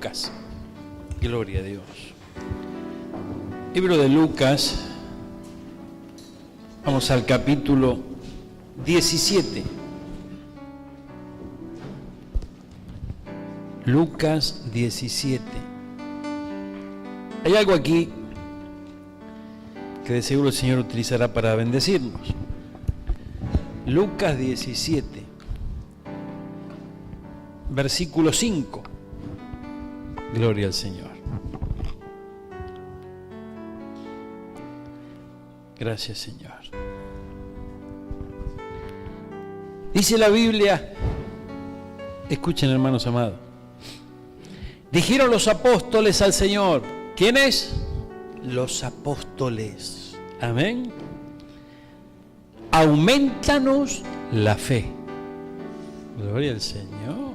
Lucas. Gloria a Dios. Libro de Lucas. Vamos al capítulo 17. Lucas 17. Hay algo aquí que de seguro el Señor utilizará para bendecirnos. Lucas 17, versículo 5. Gloria al Señor. Gracias, Señor. Dice la Biblia, escuchen, hermanos amados. Dijeron los apóstoles al Señor. ¿Quiénes? Los apóstoles. Amén. Aumentanos la fe. Gloria al Señor.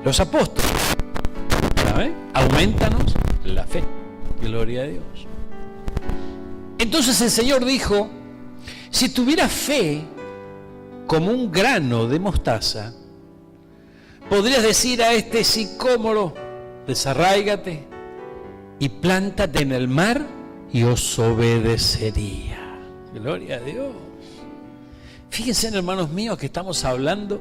Los apóstoles. ¿Amén? Aumentanos la fe. Gloria a Dios. Entonces el Señor dijo, si tuvieras fe como un grano de mostaza, podrías decir a este sicómoro, desarráigate y plántate en el mar, y os obedecería. Gloria a Dios. Fíjense, hermanos míos, que estamos hablando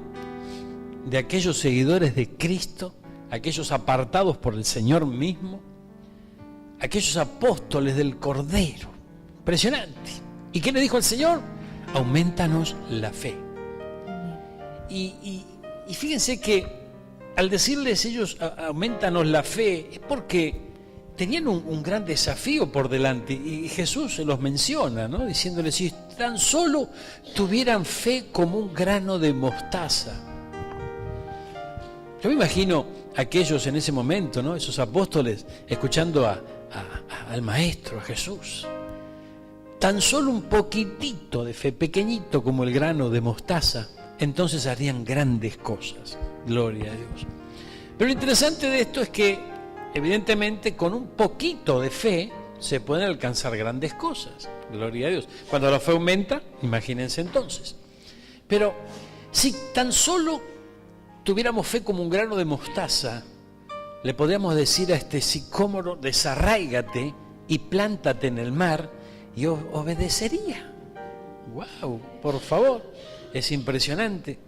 de aquellos seguidores de Cristo, aquellos apartados por el Señor mismo, aquellos apóstoles del Cordero. Impresionante. ¿Y qué le dijo el Señor? Aumentanos la fe. Y fíjense que al decirles ellos, aumentanos la fe, es porque tenían un gran desafío por delante, y Jesús se los menciona, ¿no? Diciéndoles, si tan solo tuvieran fe como un grano de mostaza. Yo me imagino aquellos en ese momento, ¿no? Esos apóstoles escuchando al Maestro, a Jesús. Tan solo un poquitito de fe, pequeñito como el grano de mostaza, entonces harían grandes cosas. Gloria a Dios. Pero lo interesante de esto es que, evidentemente, con un poquito de fe se pueden alcanzar grandes cosas. Gloria a Dios. Cuando la fe aumenta, imagínense entonces. Pero si tan solo tuviéramos fe como un grano de mostaza, le podríamos decir a este sicómoro, desarráigate y plántate en el mar, y obedecería. ¡Wow! Por favor, es impresionante.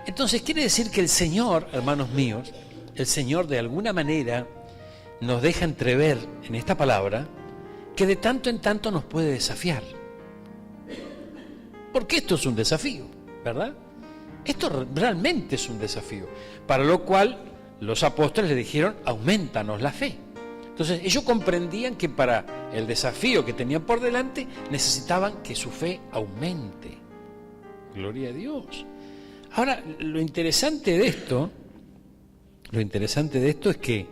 Entonces quiere decir que el Señor, hermanos míos, el Señor de alguna manera nos deja entrever en esta palabra que de tanto en tanto nos puede desafiar. Porque esto es un desafío, ¿verdad? Esto realmente es un desafío, para lo cual los apóstoles le dijeron, aumentanos la fe. Entonces ellos comprendían que para el desafío que tenían por delante necesitaban que su fe aumente. Gloria a Dios. Ahora, lo interesante de esto es que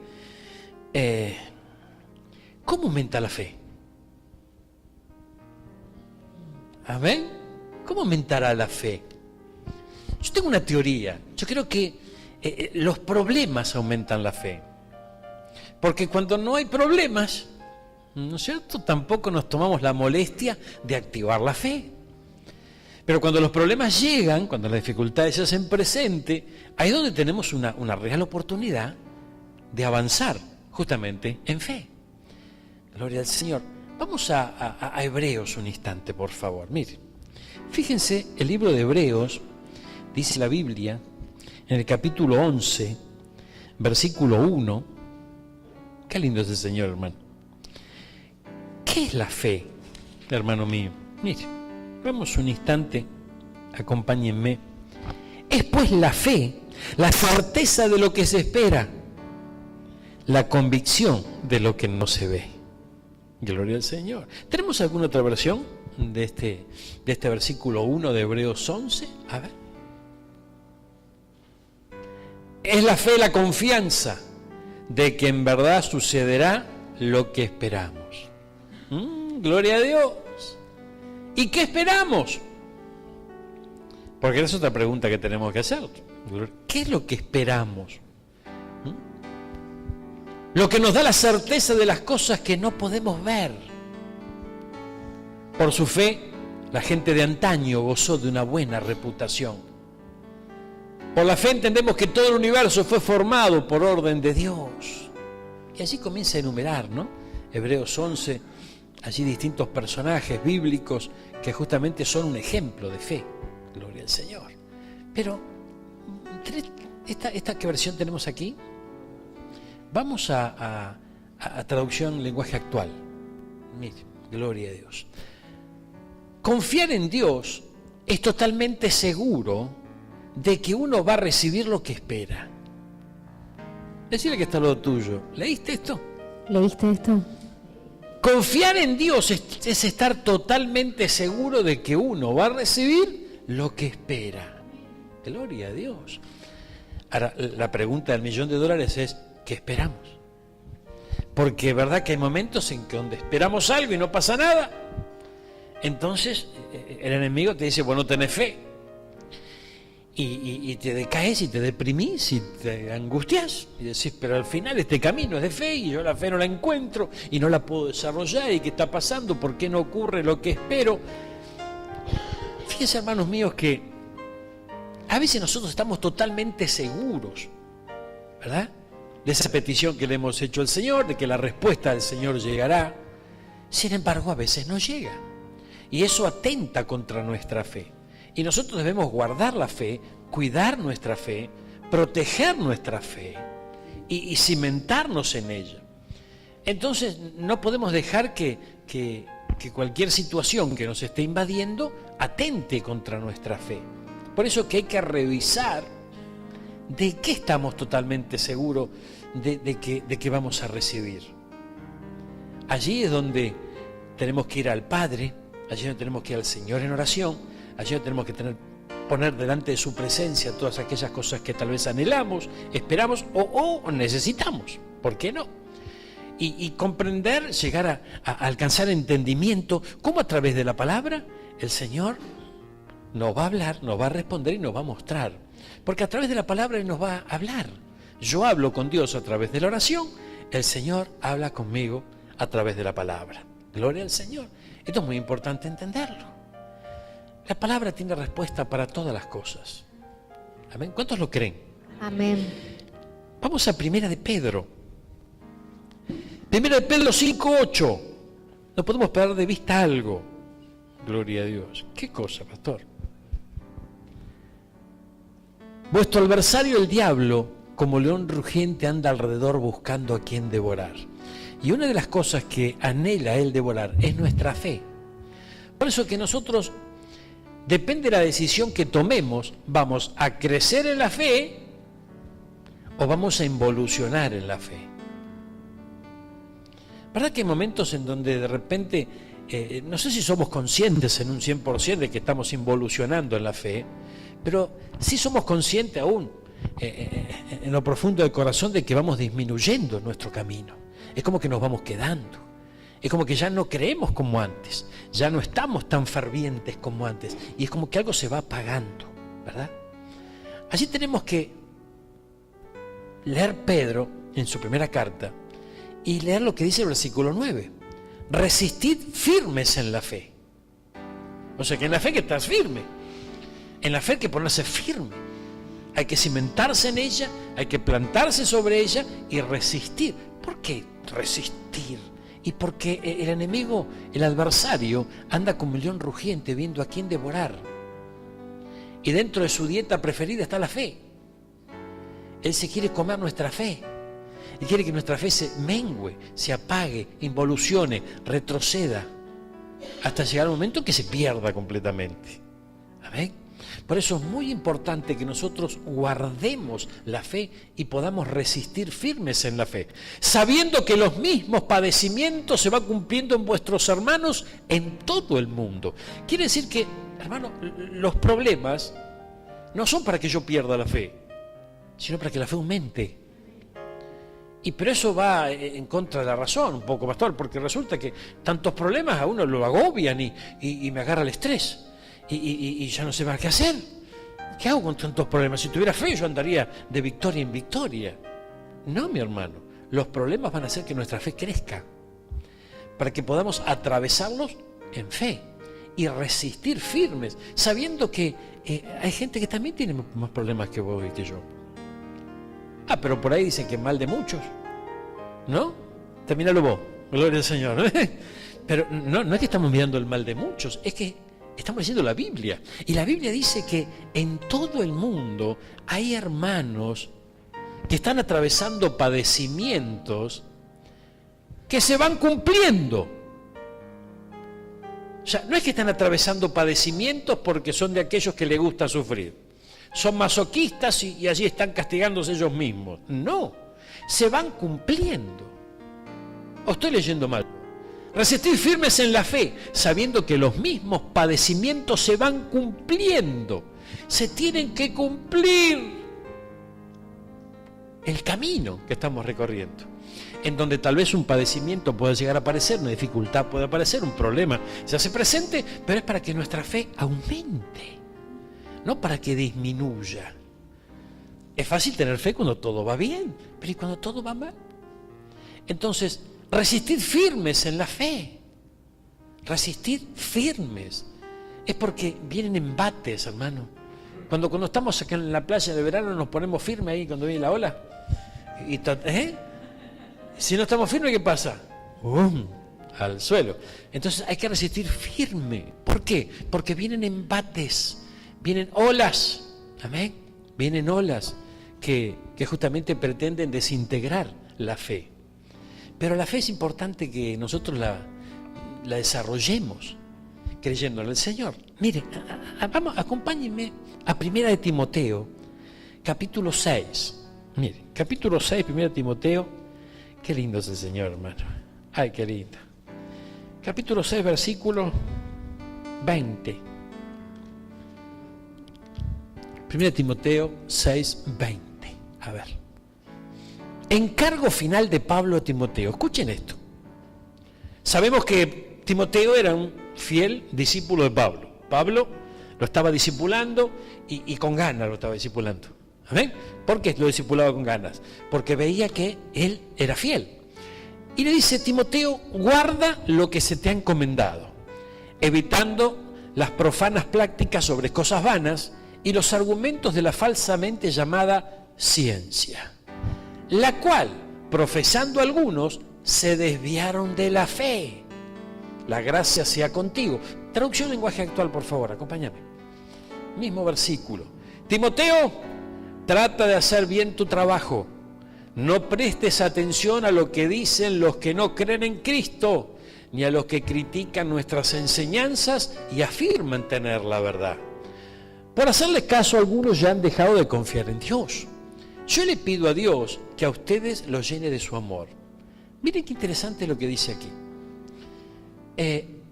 ¿cómo aumenta la fe? ¿Amén? ¿Cómo aumentará la fe? Yo tengo una teoría. Yo creo que los problemas aumentan la fe. Porque cuando no hay problemas, ¿no es cierto?, tampoco nos tomamos la molestia de activar la fe. Pero cuando los problemas llegan, cuando las dificultades se hacen presente, ahí es donde tenemos una real oportunidad de avanzar justamente en fe. Gloria al Señor. Vamos a Hebreos un instante, por favor. Mire, fíjense, el libro de Hebreos, dice la Biblia, en el capítulo 11, versículo 1, qué lindo es el Señor, hermano. ¿Qué es la fe, hermano mío? Mire, vamos un instante, acompáñenme. Es pues la fe, la certeza de lo que se espera, la convicción de lo que no se ve. Gloria al Señor. ¿Tenemos alguna otra versión de este versículo 1 de Hebreos 11? A ver. Es la fe, la confianza de que en verdad sucederá lo que esperamos. Gloria a Dios. ¿Y qué esperamos? Porque esa es otra pregunta que tenemos que hacer. ¿Qué es lo que esperamos? Lo que nos da la certeza de las cosas que no podemos ver. Por su fe, la gente de antaño gozó de una buena reputación. Por la fe entendemos que todo el universo fue formado por orden de Dios. Y allí comienza a enumerar, ¿no? Hebreos 11, allí distintos personajes bíblicos que justamente son un ejemplo de fe. Gloria al Señor. Pero, ¿esta qué versión tenemos aquí? Vamos a traducción lenguaje actual. Mire, gloria a Dios. Confiar en Dios es totalmente seguro de que uno va a recibir lo que espera. Decirle que está lo tuyo. ¿Leíste esto? ¿Leíste esto? Confiar en Dios es estar totalmente seguro de que uno va a recibir lo que espera. Gloria a Dios. Ahora, la pregunta del $1.000.000 es, ¿qué esperamos? Porque es verdad que hay momentos en que donde esperamos algo y no pasa nada, entonces el enemigo te dice, bueno, tenés fe. Y te decaes y te deprimís y te angustias y decís, pero al final este camino es de fe y yo la fe no la encuentro y no la puedo desarrollar. ¿Y qué está pasando? ¿Por qué no ocurre lo que espero? Fíjense, hermanos míos, que a veces nosotros estamos totalmente seguros, ¿verdad?, de esa petición que le hemos hecho al Señor, de que la respuesta del Señor llegará. Sin embargo, a veces no llega. Y eso atenta contra nuestra fe. Y nosotros debemos guardar la fe, cuidar nuestra fe, proteger nuestra fe y cimentarnos en ella. Entonces no podemos dejar que cualquier situación que nos esté invadiendo atente contra nuestra fe. Por eso que hay que revisar de qué estamos totalmente seguros de que vamos a recibir. Allí es donde tenemos que ir al Padre, allí es donde tenemos que ir al Señor en oración. Allí tenemos que poner delante de su presencia todas aquellas cosas que tal vez anhelamos, esperamos o necesitamos. ¿Por qué no? Y comprender, llegar a alcanzar entendimiento, cómo a través de la palabra el Señor nos va a hablar, nos va a responder y nos va a mostrar. Porque a través de la palabra Él nos va a hablar. Yo hablo con Dios a través de la oración, el Señor habla conmigo a través de la palabra. Gloria al Señor. Esto es muy importante entenderlo. La palabra tiene respuesta para todas las cosas. ¿Amén? ¿Cuántos lo creen? Amén. Vamos a Primera de Pedro. Primera de Pedro 5:8. No podemos perder de vista algo. Gloria a Dios. ¿Qué cosa, pastor? Vuestro adversario el diablo, como león rugiente, anda alrededor buscando a quien devorar. Y una de las cosas que anhela él devorar es nuestra fe. Por eso que nosotros, depende de la decisión que tomemos, vamos a crecer en la fe o vamos a involucionar en la fe. ¿Verdad que hay momentos en donde de repente, no sé si somos conscientes en un 100% de que estamos involucionando en la fe, pero sí somos conscientes aún en lo profundo del corazón de que vamos disminuyendo nuestro camino? Es como que nos vamos quedando. Es como que ya no creemos como antes, ya no estamos tan fervientes como antes, y es como que algo se va apagando, ¿verdad? Allí tenemos que leer Pedro en su primera carta y leer lo que dice el versículo 9. Resistid firmes en la fe. O sea que en la fe hay que estar firme, en la fe hay que ponerse firme, hay que cimentarse en ella, hay que plantarse sobre ella y resistir. ¿Por qué resistir? Y porque el enemigo, el adversario, anda como un león rugiente viendo a quién devorar. Y dentro de su dieta preferida está la fe. Él se quiere comer nuestra fe. Él quiere que nuestra fe se mengue, se apague, involucione, retroceda, hasta llegar al momento en que se pierda completamente. ¿Amén? Por eso es muy importante que nosotros guardemos la fe y podamos resistir firmes en la fe, sabiendo que los mismos padecimientos se van cumpliendo en vuestros hermanos en todo el mundo. Quiere decir que, hermano, los problemas no son para que yo pierda la fe, sino para que la fe aumente. Pero eso va en contra de la razón un poco, pastor, porque resulta que tantos problemas a uno lo agobian y me agarra el estrés. Y ya no sé más qué hacer. ¿Qué hago con tantos problemas? Si tuviera fe, yo andaría de victoria en victoria. No, mi hermano. Los problemas van a hacer que nuestra fe crezca, para que podamos atravesarlos en fe y resistir firmes, sabiendo que hay gente que también tiene más problemas que vos y que yo. Pero por ahí dicen que mal de muchos, ¿no? Terminalo vos, gloria al Señor. Pero no es que estamos mirando el mal de muchos, es que estamos leyendo la Biblia. Y la Biblia dice que en todo el mundo hay hermanos que están atravesando padecimientos que se van cumpliendo. O sea, no es que están atravesando padecimientos porque son de aquellos que les gusta sufrir. Son masoquistas y allí están castigándose ellos mismos. No, se van cumpliendo. ¿O estoy leyendo mal? Resistir firmes en la fe, sabiendo que los mismos padecimientos se van cumpliendo. Se tienen que cumplir el camino que estamos recorriendo, en donde tal vez un padecimiento pueda llegar a aparecer, una dificultad puede aparecer, un problema se hace presente, pero es para que nuestra fe aumente, no para que disminuya. Es fácil tener fe cuando todo va bien, pero ¿y cuando todo va mal? Entonces, resistir firmes en la fe, resistir firmes, es porque vienen embates, hermano. Cuando estamos acá en la playa de verano nos ponemos firmes ahí cuando viene la ola. Si no estamos firmes, ¿qué pasa? Al suelo. Entonces hay que resistir firme. ¿Por qué? Porque vienen embates, vienen olas. Amén. Vienen olas que justamente pretenden desintegrar la fe. Pero la fe es importante que nosotros la desarrollemos creyendo en el Señor. Mire, vamos, acompáñenme a 1 de Timoteo, capítulo 6. Mire, capítulo 6, 1 de Timoteo. Qué lindo es el Señor, hermano. Ay, qué lindo. Capítulo 6, versículo 20. 1 de Timoteo 6, 20. A ver. Encargo final de Pablo a Timoteo. Escuchen esto. Sabemos que Timoteo era un fiel discípulo de Pablo. Pablo lo estaba discipulando y con ganas lo estaba discipulando. ¿Amén? ¿Por qué lo discipulaba con ganas? Porque veía que él era fiel. Y le dice, Timoteo, guarda lo que se te ha encomendado, evitando las profanas prácticas sobre cosas vanas y los argumentos de la falsamente llamada ciencia, la cual, profesando algunos, se desviaron de la fe. La gracia sea contigo. Traducción lenguaje actual, por favor, acompáñame. Mismo versículo. Timoteo, trata de hacer bien tu trabajo. No prestes atención a lo que dicen los que no creen en Cristo, ni a los que critican nuestras enseñanzas y afirman tener la verdad. Por hacerle caso, algunos ya han dejado de confiar en Dios. Yo le pido a Dios que a ustedes los llene de su amor. Miren qué interesante lo que dice aquí.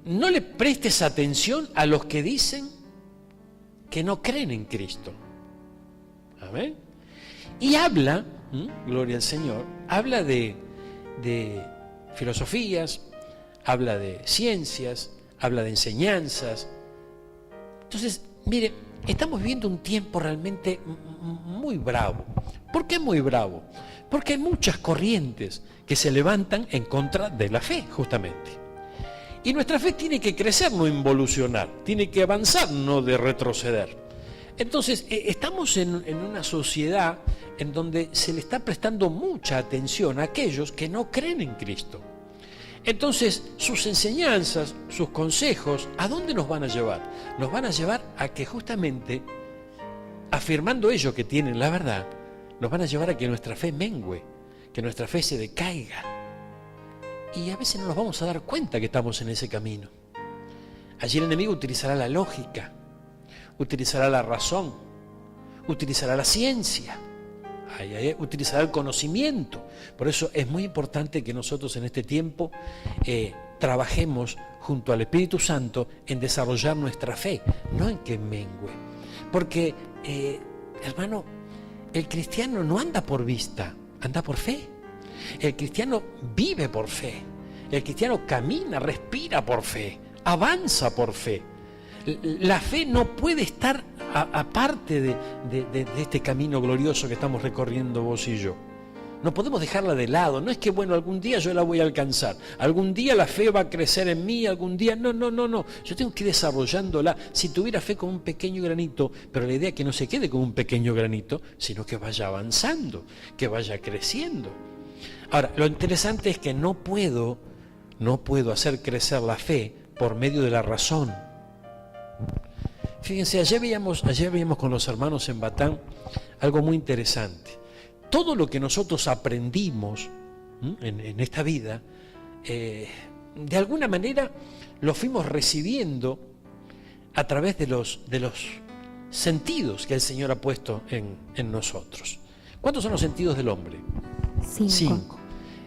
No le prestes atención a los que dicen que no creen en Cristo. Amén. Y habla, gloria al Señor, habla de filosofías, habla de ciencias, habla de enseñanzas. Entonces, mire, estamos viviendo un tiempo realmente muy bravo. ¿Por qué muy bravo? Porque hay muchas corrientes que se levantan en contra de la fe, justamente. Y nuestra fe tiene que crecer, no involucionar, tiene que avanzar, no de retroceder. Entonces, estamos en una sociedad en donde se le está prestando mucha atención a aquellos que no creen en Cristo. Entonces, sus enseñanzas, sus consejos, ¿a dónde nos van a llevar? Nos van a llevar a que justamente, afirmando ellos que tienen la verdad, nos van a llevar a que nuestra fe mengüe, que nuestra fe se decaiga. Y a veces no nos vamos a dar cuenta que estamos en ese camino. Allí el enemigo utilizará la lógica, utilizará la razón, utilizará la ciencia, utilizará el conocimiento. Por eso es muy importante que nosotros en este tiempo trabajemos junto al Espíritu Santo en desarrollar nuestra fe, no en que mengue. Porque, hermano, el cristiano no anda por vista, anda por fe. El cristiano vive por fe. El cristiano camina, respira por fe, avanza por fe. La fe no puede estar aparte de este camino glorioso que estamos recorriendo vos y yo. No podemos dejarla de lado. No es que, bueno, algún día yo la voy a alcanzar. Algún día la fe va a crecer en mí, algún día... No. Yo tengo que ir desarrollándola. Si tuviera fe como un pequeño granito, pero la idea es que no se quede como un pequeño granito, sino que vaya avanzando, que vaya creciendo. Ahora, lo interesante es que no puedo hacer crecer la fe por medio de la razón. Fíjense, ayer veíamos con los hermanos en Batán algo muy interesante. Todo lo que nosotros aprendimos en esta vida, de alguna manera lo fuimos recibiendo a través de los sentidos que el Señor ha puesto en nosotros. ¿Cuántos son los sentidos del hombre? 5.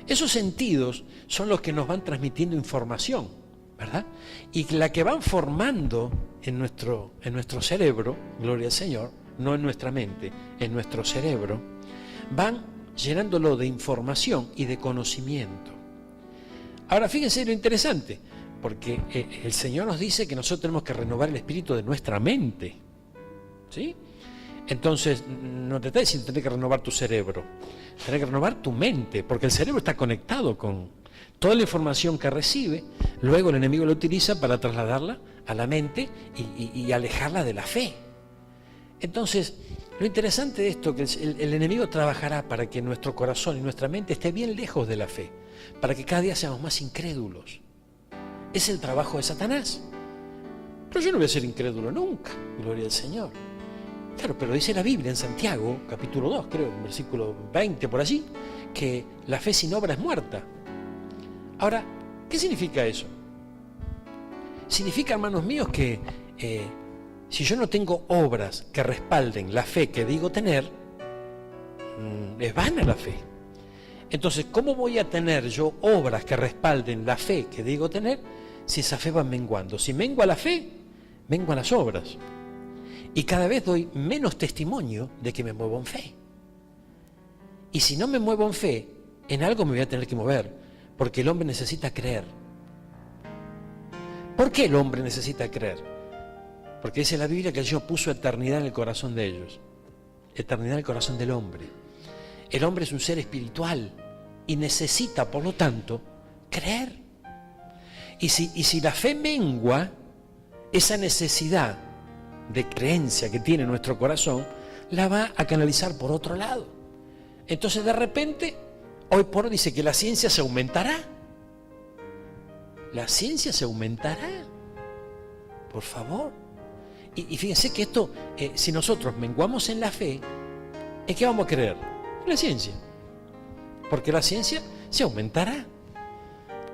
Esos sentidos son los que nos van transmitiendo información, ¿verdad? Y la que van formando en nuestro cerebro, gloria al Señor, no en nuestra mente, en nuestro cerebro, van llenándolo de información y de conocimiento. Ahora fíjense lo interesante, porque el Señor nos dice que nosotros tenemos que renovar el espíritu de nuestra mente, ¿sí? Entonces, no te está diciendo que tenés que renovar tu cerebro, tenés que renovar tu mente, porque el cerebro está conectado con toda la información que recibe, luego el enemigo lo utiliza para trasladarla a la mente y alejarla de la fe. Entonces, lo interesante de esto es que el enemigo trabajará para que nuestro corazón y nuestra mente esté bien lejos de la fe, para que cada día seamos más incrédulos. Es el trabajo de Satanás. Pero yo no voy a ser incrédulo nunca, gloria al Señor. Claro, pero dice la Biblia en Santiago, capítulo 2, creo, versículo 20 por allí, que la fe sin obra es muerta. Ahora, ¿qué significa eso? Significa, hermanos míos, que si yo no tengo obras que respalden la fe que digo tener, es vana la fe. Entonces, ¿cómo voy a tener yo obras que respalden la fe que digo tener si esa fe va menguando? Si mengua la fe, menguan las obras. Y cada vez doy menos testimonio de que me muevo en fe. Y si no me muevo en fe, en algo me voy a tener que mover, porque el hombre necesita creer. ¿Por qué el hombre necesita creer? Porque dice la Biblia que el Señor puso eternidad en el corazón de ellos. Eternidad en el corazón del hombre. El hombre es un ser espiritual y necesita, por lo tanto, creer. Y si la fe mengua, esa necesidad de creencia que tiene nuestro corazón, la va a canalizar por otro lado. Entonces de repente, hoy por hoy dice que la ciencia se aumentará. La ciencia se aumentará. Por favor. Y fíjense que esto, si nosotros menguamos en la fe, ¿en qué vamos a creer? En la ciencia. Porque la ciencia se aumentará.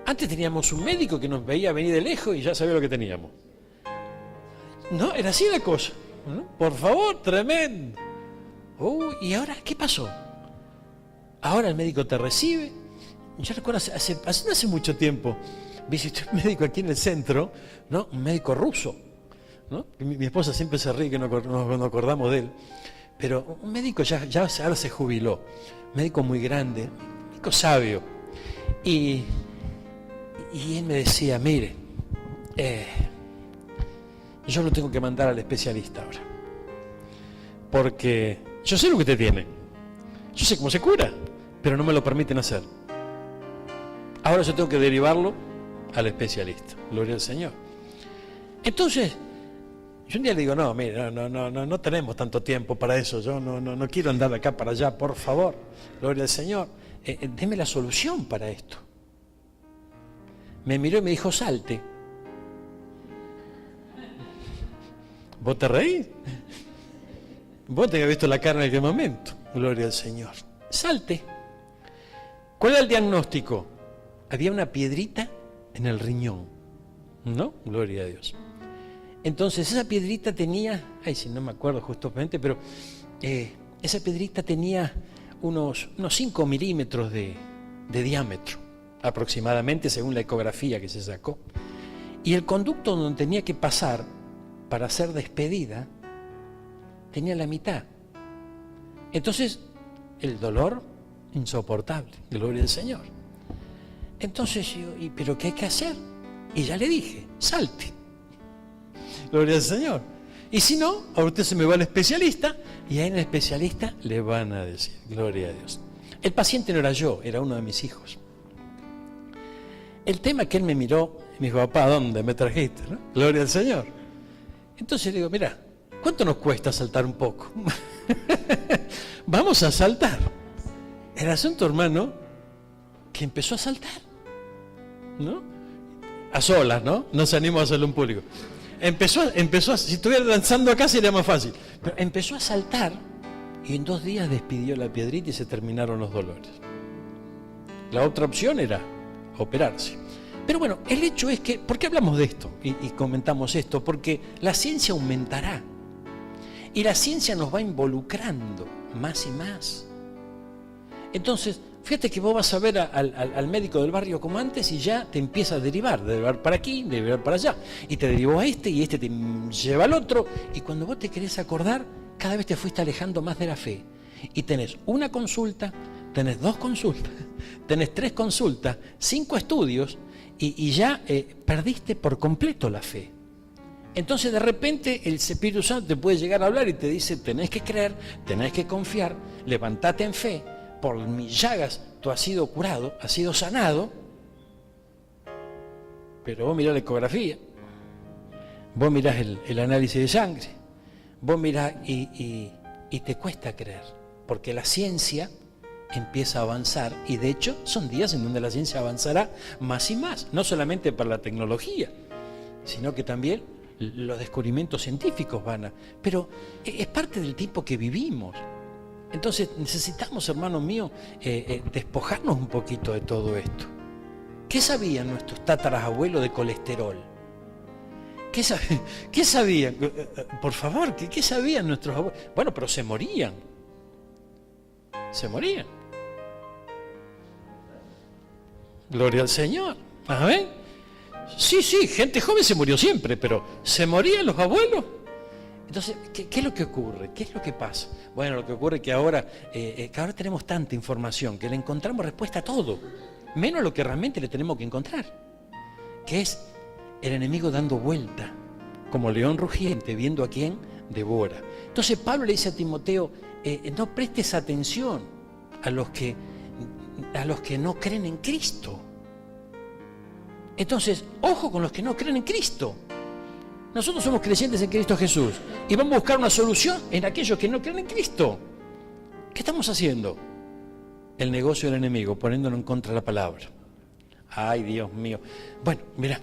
Antes teníamos un médico que nos veía venir de lejos y ya sabía lo que teníamos. No, era así la cosa, ¿no? Por favor, tremendo. ¿Y ahora qué pasó? Ahora el médico te recibe. Yo recuerdo hace mucho tiempo, visité un médico aquí en el centro, ¿no? Un médico ruso, ¿no? Mi esposa siempre se ríe que no acordamos de él, pero un médico ya ahora se jubiló, un médico muy grande, un médico sabio. Y él me decía, mire, yo lo tengo que mandar al especialista ahora. Porque yo sé lo que usted tiene. Yo sé cómo se cura, pero no me lo permiten hacer. Ahora yo tengo que derivarlo al especialista. Gloria al Señor. Entonces, yo un día le digo, no, mire, no tenemos tanto tiempo para eso. Yo no quiero andar de acá para allá, por favor. Gloria al Señor. Deme la solución para esto. Me miró y me dijo, salte. ¿Vos te reís? Vos te habías visto la cara en aquel momento. Gloria al Señor. Salte. ¿Cuál era el diagnóstico? Había una piedrita en el riñón. ¿No? Gloria a Dios. Entonces esa piedrita tenía, si no me acuerdo justamente, pero esa piedrita tenía unos 5 milímetros de diámetro, aproximadamente, según la ecografía que se sacó. Y el conducto donde tenía que pasar para ser despedida tenía la mitad. Entonces el dolor insoportable, gloria al Señor. Entonces yo, ¿pero qué hay que hacer? Y ya le dije, salte, gloria al Señor. Y si no, ahora usted se me va al especialista, y ahí en el especialista le van a decir, gloria a Dios. El paciente no era yo, era uno de mis hijos. El tema es que él me miró y me dijo, papá, ¿a dónde me trajiste? ¿No? Gloria al Señor. Entonces le digo, mira, ¿cuánto nos cuesta saltar un poco? Vamos a saltar. El asunto, hermano, que empezó a saltar, ¿no? A solas, ¿no? No se animó a hacerlo en público. Si estuviera danzando acá sería más fácil. Pero empezó a saltar y en 2 días despidió la piedrita y se terminaron los dolores. La otra opción era operarse. Pero bueno, el hecho es que, ¿por qué hablamos de esto? Y comentamos esto, porque la ciencia aumentará. Y la ciencia nos va involucrando más y más. Entonces, fíjate que vos vas a ver al médico del barrio como antes y ya te empieza a derivar para aquí, derivar para allá. Y te derivó a este y este te lleva al otro. Y cuando vos te querés acordar, cada vez te fuiste alejando más de la fe. Y tenés una consulta, tenés 2 consultas, tenés 3 consultas, 5 estudios y ya perdiste por completo la fe. Entonces de repente el Espíritu Santo te puede llegar a hablar y te dice, tenés que creer, tenés que confiar, levantate en fe, por mis llagas tú has sido curado, has sido sanado, pero vos mirás la ecografía, vos mirás el análisis de sangre, vos mirás y te cuesta creer, porque la ciencia empieza a avanzar y de hecho son días en donde la ciencia avanzará más y más, no solamente para la tecnología, sino que también los descubrimientos científicos pero es parte del tiempo que vivimos. Entonces necesitamos, hermanos míos, despojarnos un poquito de todo esto. ¿Qué sabían nuestros tatarabuelos de colesterol? ¿Qué sabían? Por favor, ¿qué sabían nuestros abuelos? Bueno, pero se morían. Se morían. Gloria al Señor. ¿Amén? Sí, gente joven se murió siempre, pero ¿se morían los abuelos? Entonces, ¿qué es lo que ocurre? ¿Qué es lo que pasa? Bueno, lo que ocurre es que ahora tenemos tanta información que le encontramos respuesta a todo, menos lo que realmente le tenemos que encontrar, que es el enemigo dando vuelta, como león rugiente, viendo a quién devora. Entonces Pablo le dice a Timoteo, no prestes atención a los que no creen en Cristo. Entonces, ojo con los que no creen en Cristo. Nosotros somos creyentes en Cristo Jesús y vamos a buscar una solución en aquellos que no creen en Cristo. ¿Qué estamos haciendo? El negocio del enemigo, poniéndolo en contra de la palabra. Ay, Dios mío. Bueno, mira,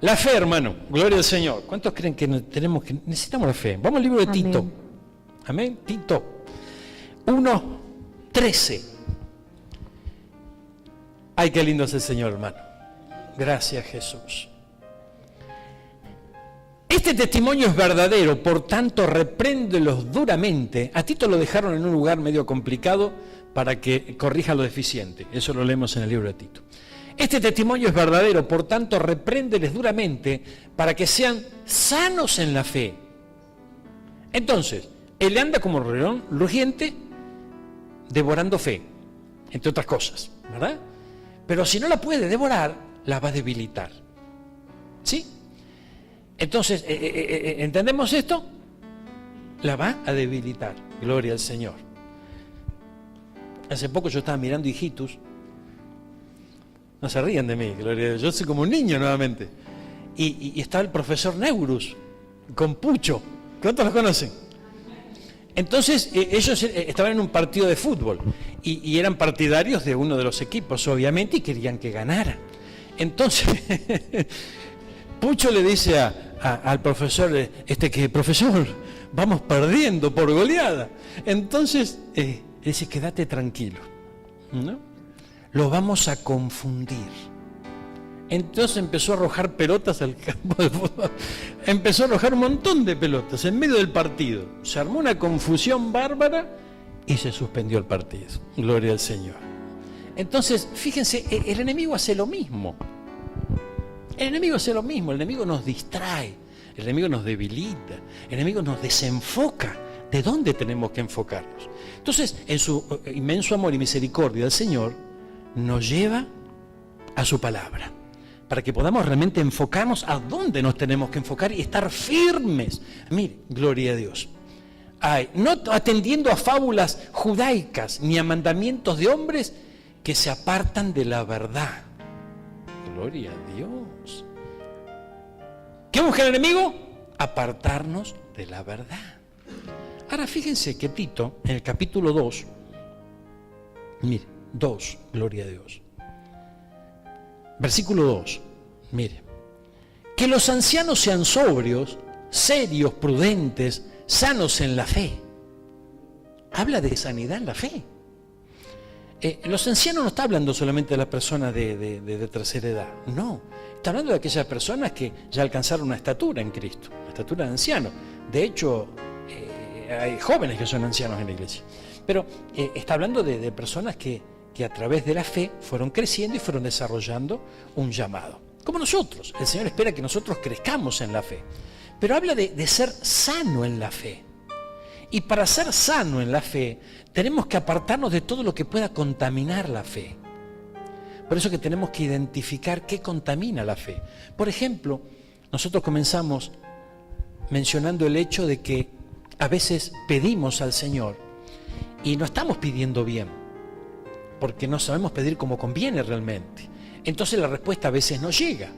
la fe, hermano, gloria al Señor. ¿Cuántos creen que necesitamos la fe? Vamos al libro de Amén. Tito. Amén. Tito 1:13. Ay, qué lindo es el Señor, hermano. Gracias, Jesús. Este testimonio es verdadero, por tanto, repréndelos duramente. A Tito lo dejaron en un lugar medio complicado para que corrija lo deficiente. Eso lo leemos en el libro de Tito. Este testimonio es verdadero, por tanto, repréndeles duramente para que sean sanos en la fe. Entonces, él anda como león rugiente, devorando fe, entre otras cosas, ¿verdad? Pero si no la puede devorar, la va a debilitar. ¿Sí? Entonces, ¿entendemos esto? La va a debilitar. Gloria al Señor. Hace poco yo estaba mirando Hijitus. No se rían de mí, gloria a Dios. Yo soy como un niño nuevamente. Y estaba el profesor Neurus con Pucho. ¿Cuántos lo conocen? Entonces, ellos estaban en un partido de fútbol y eran partidarios de uno de los equipos, obviamente, y querían que ganara. Entonces, Pucho le dice al profesor, profesor, vamos perdiendo por goleada. Entonces, dice, quédate tranquilo, ¿no? Lo vamos a confundir. Entonces empezó a arrojar pelotas al campo de fútbol. Empezó a arrojar un montón de pelotas en medio del partido. Se armó una confusión bárbara y se suspendió el partido. Gloria al Señor. Entonces, fíjense, el enemigo hace lo mismo. El enemigo hace lo mismo. El enemigo nos distrae. El enemigo nos debilita. El enemigo nos desenfoca. ¿De dónde tenemos que enfocarnos? Entonces, en su inmenso amor y misericordia del Señor, nos lleva a su palabra, para que podamos realmente enfocarnos a dónde nos tenemos que enfocar y estar firmes. Mire, gloria a Dios. hay, no atendiendo a fábulas judaicas ni a mandamientos de hombres que se apartan de la verdad. Gloria a Dios. ¿Qué busca el enemigo? Apartarnos de la verdad. Ahora fíjense que Tito, en el capítulo 2, mire, 2, gloria a Dios. Versículo 2, mire. Que los ancianos sean sobrios, serios, prudentes, sanos en la fe. Habla de sanidad en la fe. Los ancianos no está hablando solamente de las personas de tercera edad, no. Está hablando de aquellas personas que ya alcanzaron una estatura en Cristo, una estatura de anciano. De hecho, hay jóvenes que son ancianos en la iglesia. Pero está hablando de personas que a través de la fe fueron creciendo y fueron desarrollando un llamado. Como nosotros, el Señor espera que nosotros crezcamos en la fe. Pero habla de ser sano en la fe. Y para ser sano en la fe, tenemos que apartarnos de todo lo que pueda contaminar la fe. Por eso que tenemos que identificar qué contamina la fe. Por ejemplo, nosotros comenzamos mencionando el hecho de que a veces pedimos al Señor y no estamos pidiendo bien, porque no sabemos pedir como conviene realmente. Entonces la respuesta a veces no llega.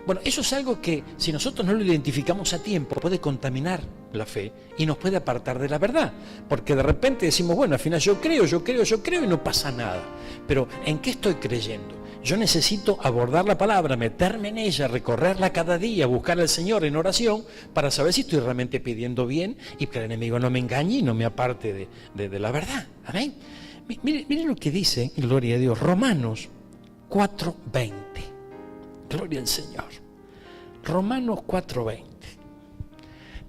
Bueno, eso es algo que si nosotros no lo identificamos a tiempo puede contaminar la fe y nos puede apartar de la verdad, porque de repente decimos, bueno, al final yo creo y no pasa nada. Pero ¿en qué estoy creyendo? Yo necesito abordar la palabra, meterme en ella, recorrerla cada día, buscar al Señor en oración para saber si estoy realmente pidiendo bien y que el enemigo no me engañe y no me aparte de la verdad. Amén. Miren lo que dice, gloria a Dios, Romanos 4:20. Gloria al Señor. Romanos 4:20.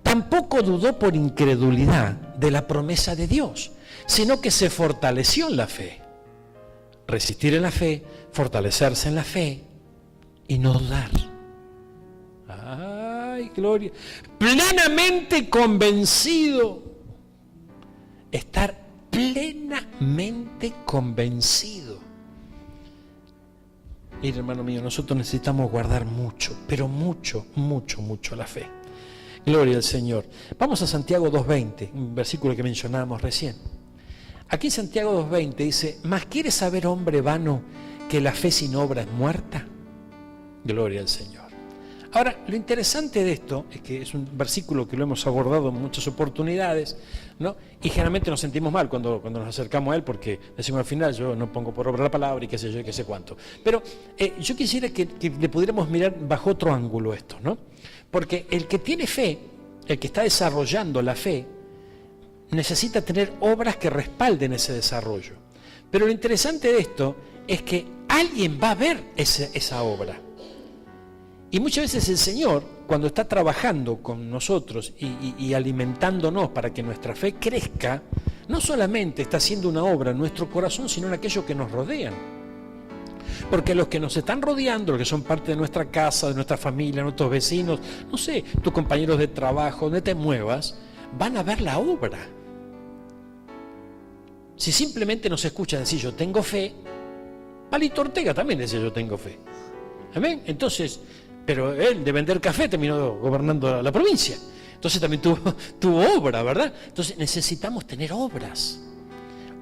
Tampoco dudó por incredulidad de la promesa de Dios, sino que se fortaleció en la fe. Resistir en la fe, fortalecerse en la fe y no dudar. ¡Ay, gloria! Plenamente convencido. Estar plenamente convencido. Mira, hermano mío, nosotros necesitamos guardar mucho, pero mucho la fe. Gloria al Señor. Vamos a Santiago 2:20, un versículo que mencionábamos recién. Aquí en Santiago 2:20 dice, ¿mas quieres saber, hombre vano, que la fe sin obra es muerta? Gloria al Señor. Ahora, lo interesante de esto es que es un versículo que lo hemos abordado en muchas oportunidades, ¿no? Y generalmente nos sentimos mal cuando nos acercamos a él porque decimos al final, yo no pongo por obra la palabra y qué sé yo y qué sé cuánto. Pero yo quisiera que le pudiéramos mirar bajo otro ángulo esto, ¿no? Porque el que tiene fe, el que está desarrollando la fe, necesita tener obras que respalden ese desarrollo. Pero lo interesante de esto es que alguien va a ver esa obra. Y muchas veces el Señor, cuando está trabajando con nosotros y alimentándonos para que nuestra fe crezca, no solamente está haciendo una obra en nuestro corazón, sino en aquellos que nos rodean. Porque los que nos están rodeando, los que son parte de nuestra casa, de nuestra familia, nuestros vecinos, no sé, tus compañeros de trabajo, donde te muevas, van a ver la obra. Si simplemente nos escuchan decir yo tengo fe, Palito Ortega también decía yo tengo fe. ¿Amén? Entonces, pero él de vender café terminó gobernando la provincia. Entonces también tuvo obra, ¿verdad? Entonces necesitamos tener obras.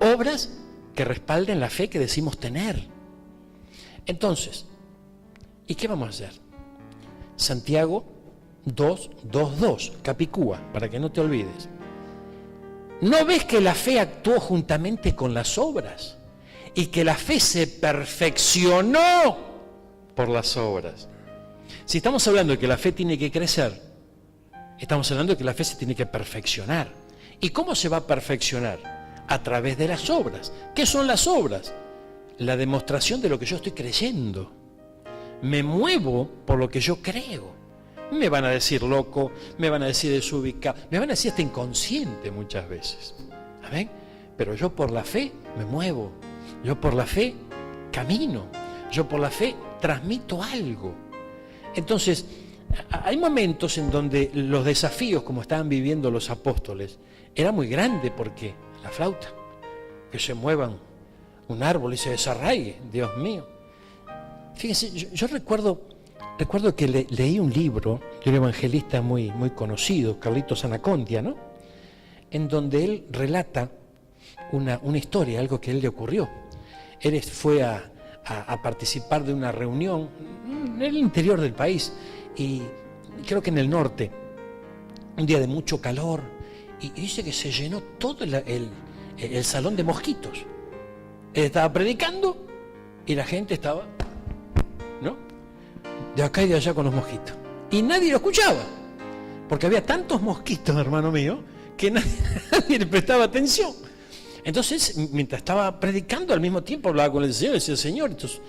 Obras que respalden la fe que decimos tener. Entonces, ¿y qué vamos a hacer? Santiago 2:2, Capicúa, para que no te olvides. ¿No ves que la fe actuó juntamente con las obras? Y que la fe se perfeccionó por las obras. Si estamos hablando de que la fe tiene que crecer, estamos hablando de que la fe se tiene que perfeccionar. ¿Y cómo se va a perfeccionar? A través de las obras. ¿Qué son las obras? La demostración de lo que yo estoy creyendo. Me muevo por lo que yo creo. Me van a decir loco, me van a decir desubicado, me van a decir hasta inconsciente muchas veces. ¿Amén? Pero yo por la fe me muevo. Yo por la fe camino. Yo por la fe transmito algo. Entonces, hay momentos en donde los desafíos, como estaban viviendo los apóstoles, era muy grande porque la flauta, que se muevan un árbol y se desarraigue, Dios mío. Fíjense, yo recuerdo que leí un libro de un evangelista muy conocido, Carlitos Anacondia, ¿no? en donde él relata una historia, algo que a él le ocurrió. Él fue a participar de una reunión en el interior del país, y creo que en el norte, un día de mucho calor, y dice que se llenó todo el salón de mosquitos. Él estaba predicando y la gente estaba, ¿no?, de acá y de allá con los mosquitos. Y nadie lo escuchaba, porque había tantos mosquitos, hermano mío, que nadie le prestaba atención. Entonces, mientras estaba predicando, al mismo tiempo hablaba con el Señor y decía: Señor, entonces,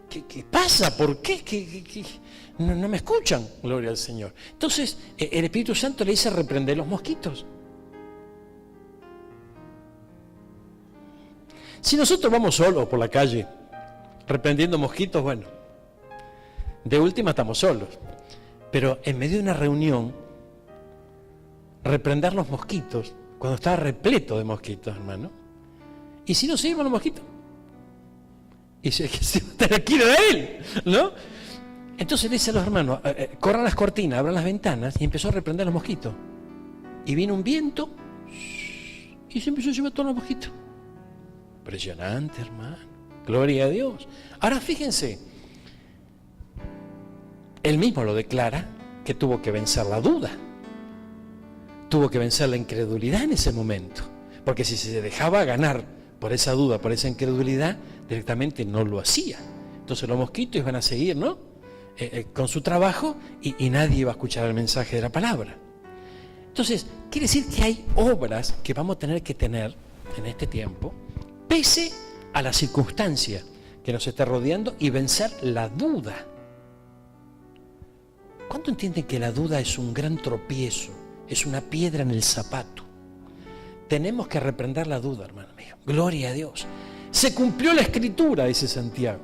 ¿qué pasa? ¿Por qué? No me escuchan, gloria al Señor. Entonces, el Espíritu Santo le dice: reprender los mosquitos. Si nosotros vamos solos por la calle, reprendiendo mosquitos, bueno, de última estamos solos. Pero en medio de una reunión, reprender los mosquitos, cuando estaba repleto de mosquitos, hermano. ¿Y si no se iban los mosquitos? Y se va a estar aquí de él, ¿no? Entonces le dice a los hermanos: corran las cortinas, abran las ventanas, y empezó a reprender los mosquitos. Y vino un viento y se empezó a llevar todos los mosquitos. Impresionante, hermano. Gloria a Dios. Ahora fíjense, él mismo lo declara, que tuvo que vencer la duda. Tuvo que vencer la incredulidad en ese momento. Porque si se dejaba ganar por esa duda, por esa incredulidad, directamente no lo hacía. Entonces los mosquitos iban a seguir, ¿no?, con su trabajo, y nadie iba a escuchar el mensaje de la palabra. Entonces, quiere decir que hay obras que vamos a tener que tener en este tiempo, pese a la circunstancia que nos está rodeando, y vencer la duda. ¿Cuánto entienden que la duda es un gran tropiezo? Es una piedra en el zapato. Tenemos que reprender la duda, hermano mío. Gloria a Dios. Se cumplió la Escritura, dice Santiago,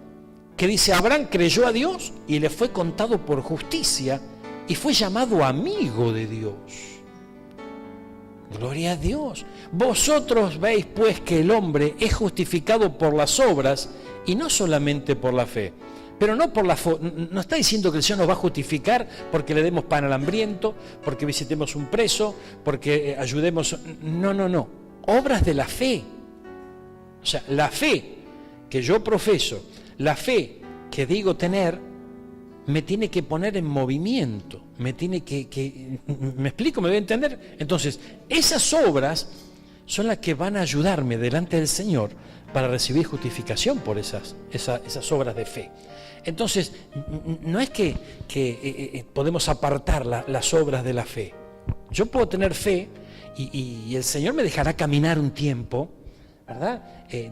que dice: Abraham creyó a Dios y le fue contado por justicia, y fue llamado amigo de Dios. Gloria a Dios. Vosotros veis pues que el hombre es justificado por las obras y no solamente por la fe. Pero no por no está diciendo que el Señor nos va a justificar porque le demos pan al hambriento, porque visitemos un preso, porque ayudemos. No. Obras de la fe. O sea, la fe que yo profeso, la fe que digo tener, me tiene que poner en movimiento, me tiene que ¿me explico? ¿Me voy a entender? Entonces, esas obras son las que van a ayudarme delante del Señor para recibir justificación por esas obras de fe. Entonces, no es que podemos apartar las obras de la fe. Yo puedo tener fe y el Señor me dejará caminar un tiempo, ¿verdad?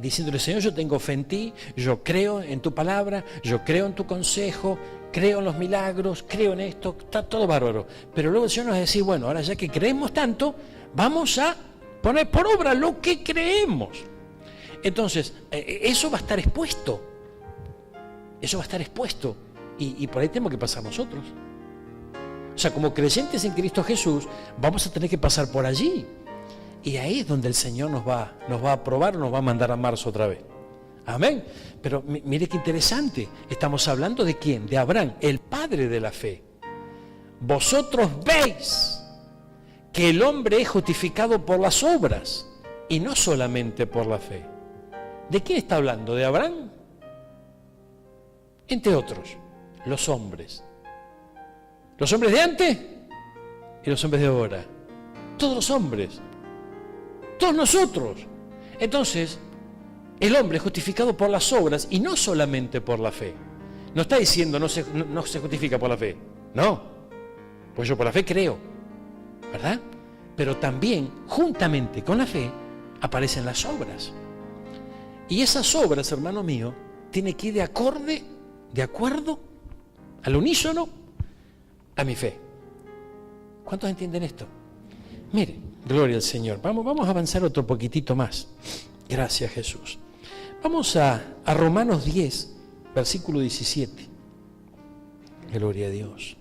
Diciéndole: Señor, yo tengo fe en ti, yo creo en tu palabra, yo creo en tu consejo, creo en los milagros, creo en esto, está todo bárbaro. Pero luego el Señor nos va a decir: bueno, ahora ya que creemos tanto, vamos a poner por obra lo que creemos. Entonces, eso va a estar expuesto. Eso va a estar expuesto. Y por ahí tenemos que pasar nosotros. O sea, como creyentes en Cristo Jesús, vamos a tener que pasar por allí. Y ahí es donde el Señor nos va a aprobar, nos va a mandar a marzo otra vez. Amén. Pero mire qué interesante. Estamos hablando de quién, de Abraham, el padre de la fe. Vosotros veis que el hombre es justificado por las obras y no solamente por la fe. ¿De quién está hablando? ¿De Abraham? Entre otros, los hombres. Los hombres de antes y los hombres de ahora. Todos los hombres. Todos nosotros. Entonces, el hombre es justificado por las obras y no solamente por la fe. No está diciendo no se justifica por la fe. No. Pues yo por la fe creo. ¿Verdad? Pero también, juntamente con la fe, aparecen las obras. Y esas obras, hermano mío, tienen que ir de acuerdo, al unísono, a mi fe. ¿Cuántos entienden esto? Mire, gloria al Señor. Vamos a avanzar otro poquitito más. Gracias, Jesús. Vamos a Romanos 10, versículo 17. Gloria a Dios.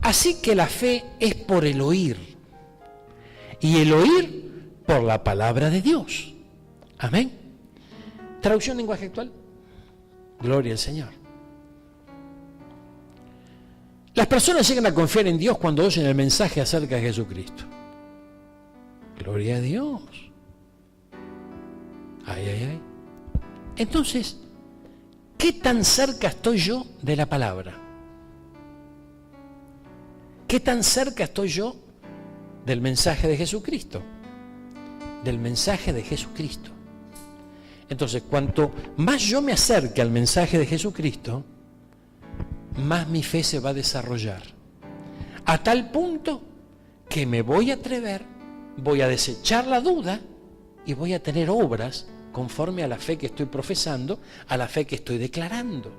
Así que la fe es por el oír, y el oír por la palabra de Dios. Amén. Traducción lenguaje actual. Gloria al Señor. Las personas llegan a confiar en Dios cuando oyen el mensaje acerca de Jesucristo. Gloria a Dios. Ay, ay, ay. Entonces, ¿qué tan cerca estoy yo de la palabra? ¿Qué tan cerca estoy yo del mensaje de Jesucristo? Del mensaje de Jesucristo. Entonces, cuanto más yo me acerque al mensaje de Jesucristo, más mi fe se va a desarrollar. A tal punto que me voy a atrever, voy a desechar la duda y voy a tener obras conforme a la fe que estoy profesando, a la fe que estoy declarando.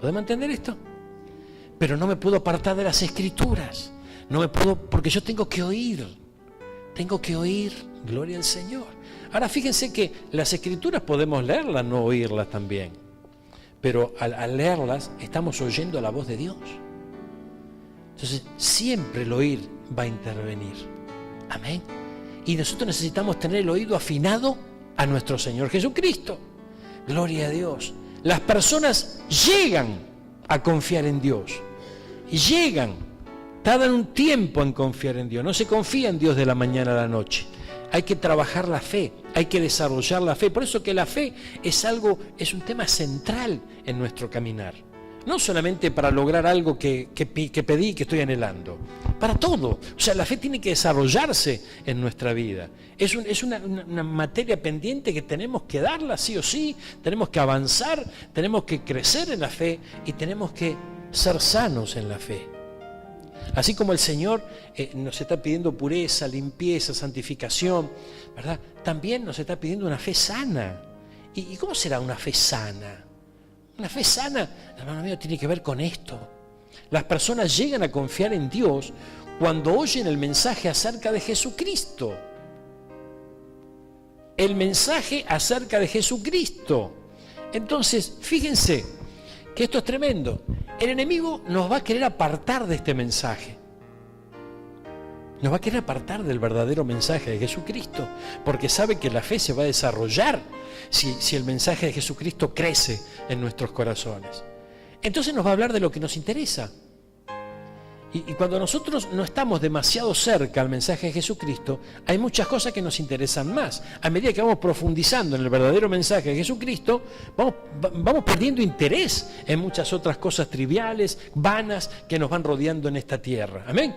¿Podemos entender esto? Pero no me puedo apartar de las Escrituras. No me puedo, porque yo tengo que oír, gloria al Señor. Ahora fíjense que las Escrituras podemos leerlas, no oírlas también. Pero al leerlas estamos oyendo la voz de Dios. Entonces siempre el oír va a intervenir. Amén. Y nosotros necesitamos tener el oído afinado a nuestro Señor Jesucristo. Gloria a Dios. Las personas llegan a confiar en Dios. Tardan un tiempo en confiar en Dios. No se confía en Dios de la mañana a la noche. Hay que trabajar la fe, hay que desarrollar la fe. Por eso que la fe es un tema central en nuestro caminar. No solamente para lograr algo que pedí, que estoy anhelando. Para todo. O sea, la fe tiene que desarrollarse en nuestra vida. Es una materia pendiente que tenemos que darla sí o sí. Tenemos que avanzar, tenemos que crecer en la fe y tenemos que ser sanos en la fe. Así como el Señor nos está pidiendo pureza, limpieza, santificación, ¿verdad? También nos está pidiendo una fe sana. ¿Y cómo será una fe sana? Una fe sana, hermano mío, tiene que ver con esto. Las personas llegan a confiar en Dios cuando oyen el mensaje acerca de Jesucristo. El mensaje acerca de Jesucristo. Entonces, fíjense que esto es tremendo. El enemigo nos va a querer apartar de este mensaje. Nos va a querer apartar del verdadero mensaje de Jesucristo, porque sabe que la fe se va a desarrollar si el mensaje de Jesucristo crece en nuestros corazones. Entonces nos va a hablar de lo que nos interesa. Y cuando nosotros no estamos demasiado cerca al mensaje de Jesucristo, hay muchas cosas que nos interesan más. A medida que vamos profundizando en el verdadero mensaje de Jesucristo, vamos perdiendo interés en muchas otras cosas triviales, vanas, que nos van rodeando en esta tierra. Amén.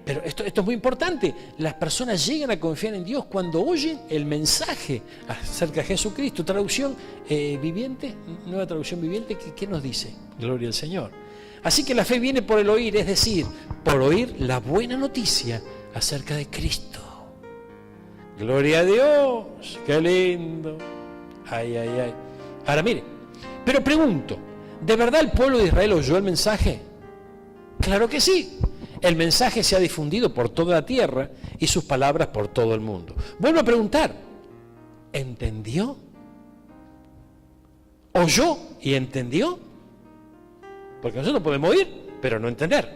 Pero esto es muy importante. Las personas llegan a confiar en Dios cuando oyen el mensaje acerca de Jesucristo. Traducción viviente, nueva traducción viviente, ¿qué nos dice? Gloria al Señor. Así que la fe viene por el oír, es decir, por oír la buena noticia acerca de Cristo. Gloria a Dios, qué lindo. Ay, ay, ay. Ahora mire, pero pregunto, ¿de verdad el pueblo de Israel oyó el mensaje? Claro que sí. El mensaje se ha difundido por toda la tierra y sus palabras por todo el mundo. Vuelvo a preguntar, ¿entendió? ¿Oyó y entendió? Porque nosotros podemos oír, pero no entender.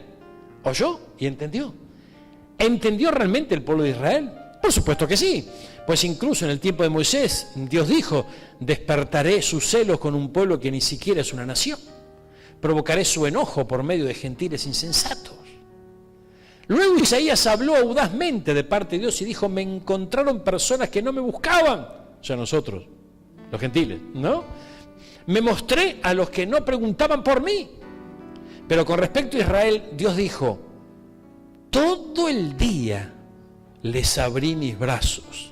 ¿Oyó y entendió? ¿Entendió realmente el pueblo de Israel? Por supuesto que sí. Pues incluso en el tiempo de Moisés, Dios dijo, despertaré sus celos con un pueblo que ni siquiera es una nación. Provocaré su enojo por medio de gentiles insensatos. Luego Isaías habló audazmente de parte de Dios y dijo, me encontraron personas que no me buscaban. O sea, nosotros, los gentiles, ¿no? Me mostré a los que no preguntaban por mí. Pero con respecto a Israel, Dios dijo, todo el día les abrí mis brazos,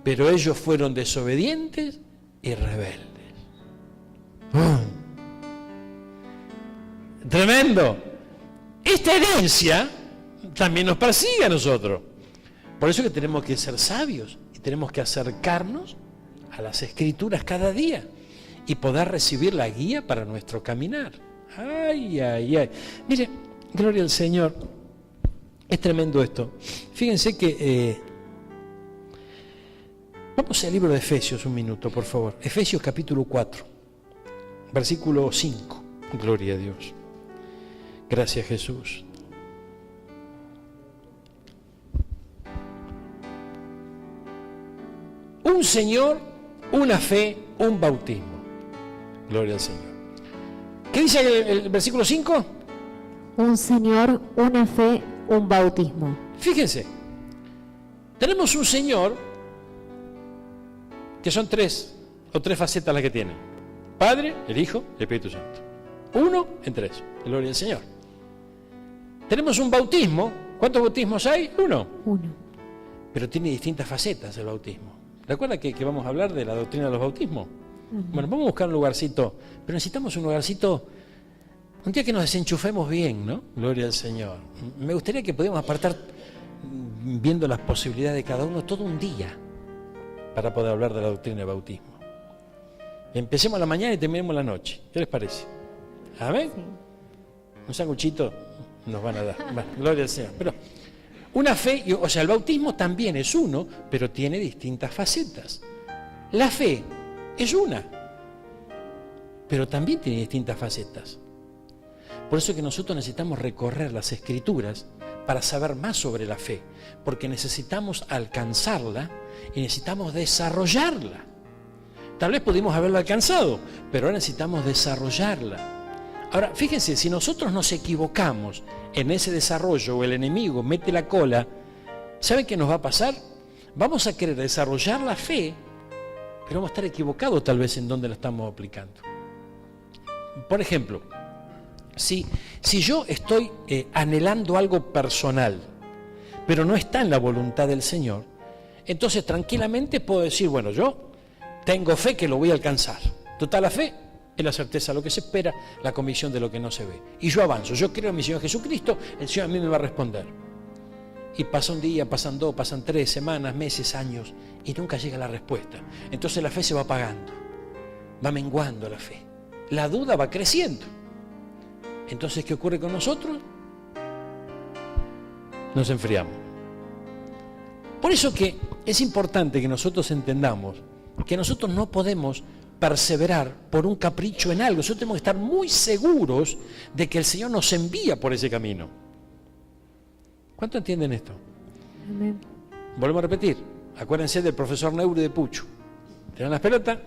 pero ellos fueron desobedientes y rebeldes. Tremendo. Esta herencia también nos persigue a nosotros. Por eso que tenemos que ser sabios y tenemos que acercarnos a las Escrituras cada día y poder recibir la guía para nuestro caminar. Ay, ay, ay. Mire, gloria al Señor. Es tremendo esto. Fíjense que vamos al libro de Efesios un minuto, por favor. Efesios capítulo 4, versículo 5. Gloria a Dios. Gracias, Jesús. Un Señor, una fe, un bautismo. Gloria al Señor. ¿Qué dice el versículo 5? Un Señor, una fe, un bautismo. Fíjense, tenemos un Señor que son tres facetas las que tiene. Padre, el Hijo, el Espíritu Santo. Uno en tres. Gloria al Señor. Tenemos un bautismo. ¿Cuántos bautismos hay? Uno. Pero tiene distintas facetas el bautismo. ¿Recuerda que vamos a hablar de la doctrina de los bautismos? Bueno, vamos a buscar un lugarcito, pero necesitamos un lugarcito, un día que nos desenchufemos bien, ¿no? Gloria al Señor. Me gustaría que pudiéramos apartar, viendo las posibilidades de cada uno, todo un día para poder hablar de la doctrina del bautismo. Empecemos a la mañana y terminemos la noche. ¿Qué les parece? ¿Amén? Sí. Un sanguchito nos van a dar. Bueno, gloria al Señor. Pero una fe, o sea, el bautismo también es uno, pero tiene distintas facetas. La fe es una, pero también tiene distintas facetas. Por eso es que nosotros necesitamos recorrer las Escrituras para saber más sobre la fe, porque necesitamos alcanzarla y necesitamos desarrollarla. Tal vez pudimos haberla alcanzado, pero ahora necesitamos desarrollarla. Ahora, fíjense, si nosotros nos equivocamos en ese desarrollo o el enemigo mete la cola, ¿saben qué nos va a pasar? Vamos a querer desarrollar la fe, pero vamos a estar equivocados tal vez en dónde la estamos aplicando. Por ejemplo, si yo estoy anhelando algo personal, pero no está en la voluntad del Señor, entonces tranquilamente puedo decir, bueno, yo tengo fe que lo voy a alcanzar. Total, la fe es la certeza de lo que se espera, la convicción de lo que no se ve. Y yo avanzo, yo creo en mi Señor Jesucristo, el Señor a mí me va a responder. Y pasa un día, pasan dos, pasan 3 semanas, meses, años, y nunca llega la respuesta. Entonces la fe se va apagando, va menguando la fe. La duda va creciendo. Entonces, ¿qué ocurre con nosotros? Nos enfriamos. Por eso que es importante que nosotros entendamos que nosotros no podemos perseverar por un capricho en algo. Nosotros tenemos que estar muy seguros de que el Señor nos envía por ese camino. ¿Cuánto entienden esto? Amén. Volvemos a repetir. Acuérdense del profesor Neuri de Pucho. ¿Te dan las pelotas?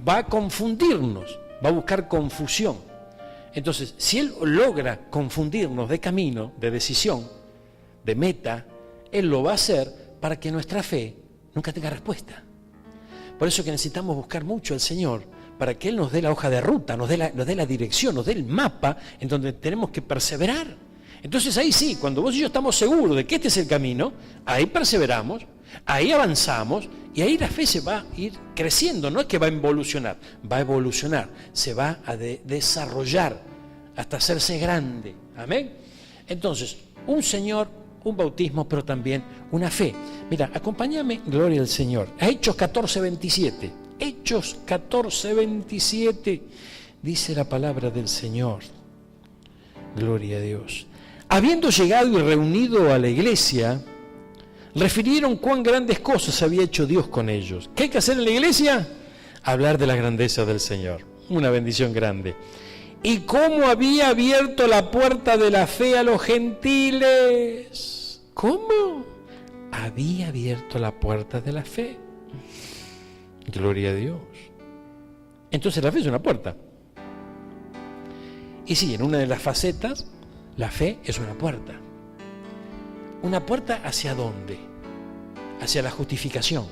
Va a confundirnos, va a buscar confusión. Entonces, si Él logra confundirnos de camino, de decisión, de meta, Él lo va a hacer para que nuestra fe nunca tenga respuesta. Por eso que necesitamos buscar mucho al Señor, para que Él nos dé la hoja de ruta, nos dé la dirección, nos dé el mapa en donde tenemos que perseverar. Entonces ahí sí, cuando vos y yo estamos seguros de que este es el camino, ahí perseveramos, ahí avanzamos y ahí la fe se va a ir creciendo. No es que va a evolucionar, se va a desarrollar hasta hacerse grande. Amén. Entonces, un Señor, un bautismo, pero también una fe. Mira, acompáñame, gloria al Señor, a Hechos 14:27. Hechos 14:27 dice la palabra del Señor. Gloria a Dios. Habiendo llegado y reunido a la iglesia, refirieron cuán grandes cosas había hecho Dios con ellos. ¿Qué hay que hacer en la iglesia? Hablar de la grandeza del Señor. Una bendición grande. Y cómo había abierto la puerta de la fe a los gentiles. ¿Cómo? Había abierto la puerta de la fe. Gloria a Dios. Entonces la fe es una puerta. Y sí, en una de las facetas, la fe es una puerta. ¿Una puerta hacia dónde? Hacia la justificación.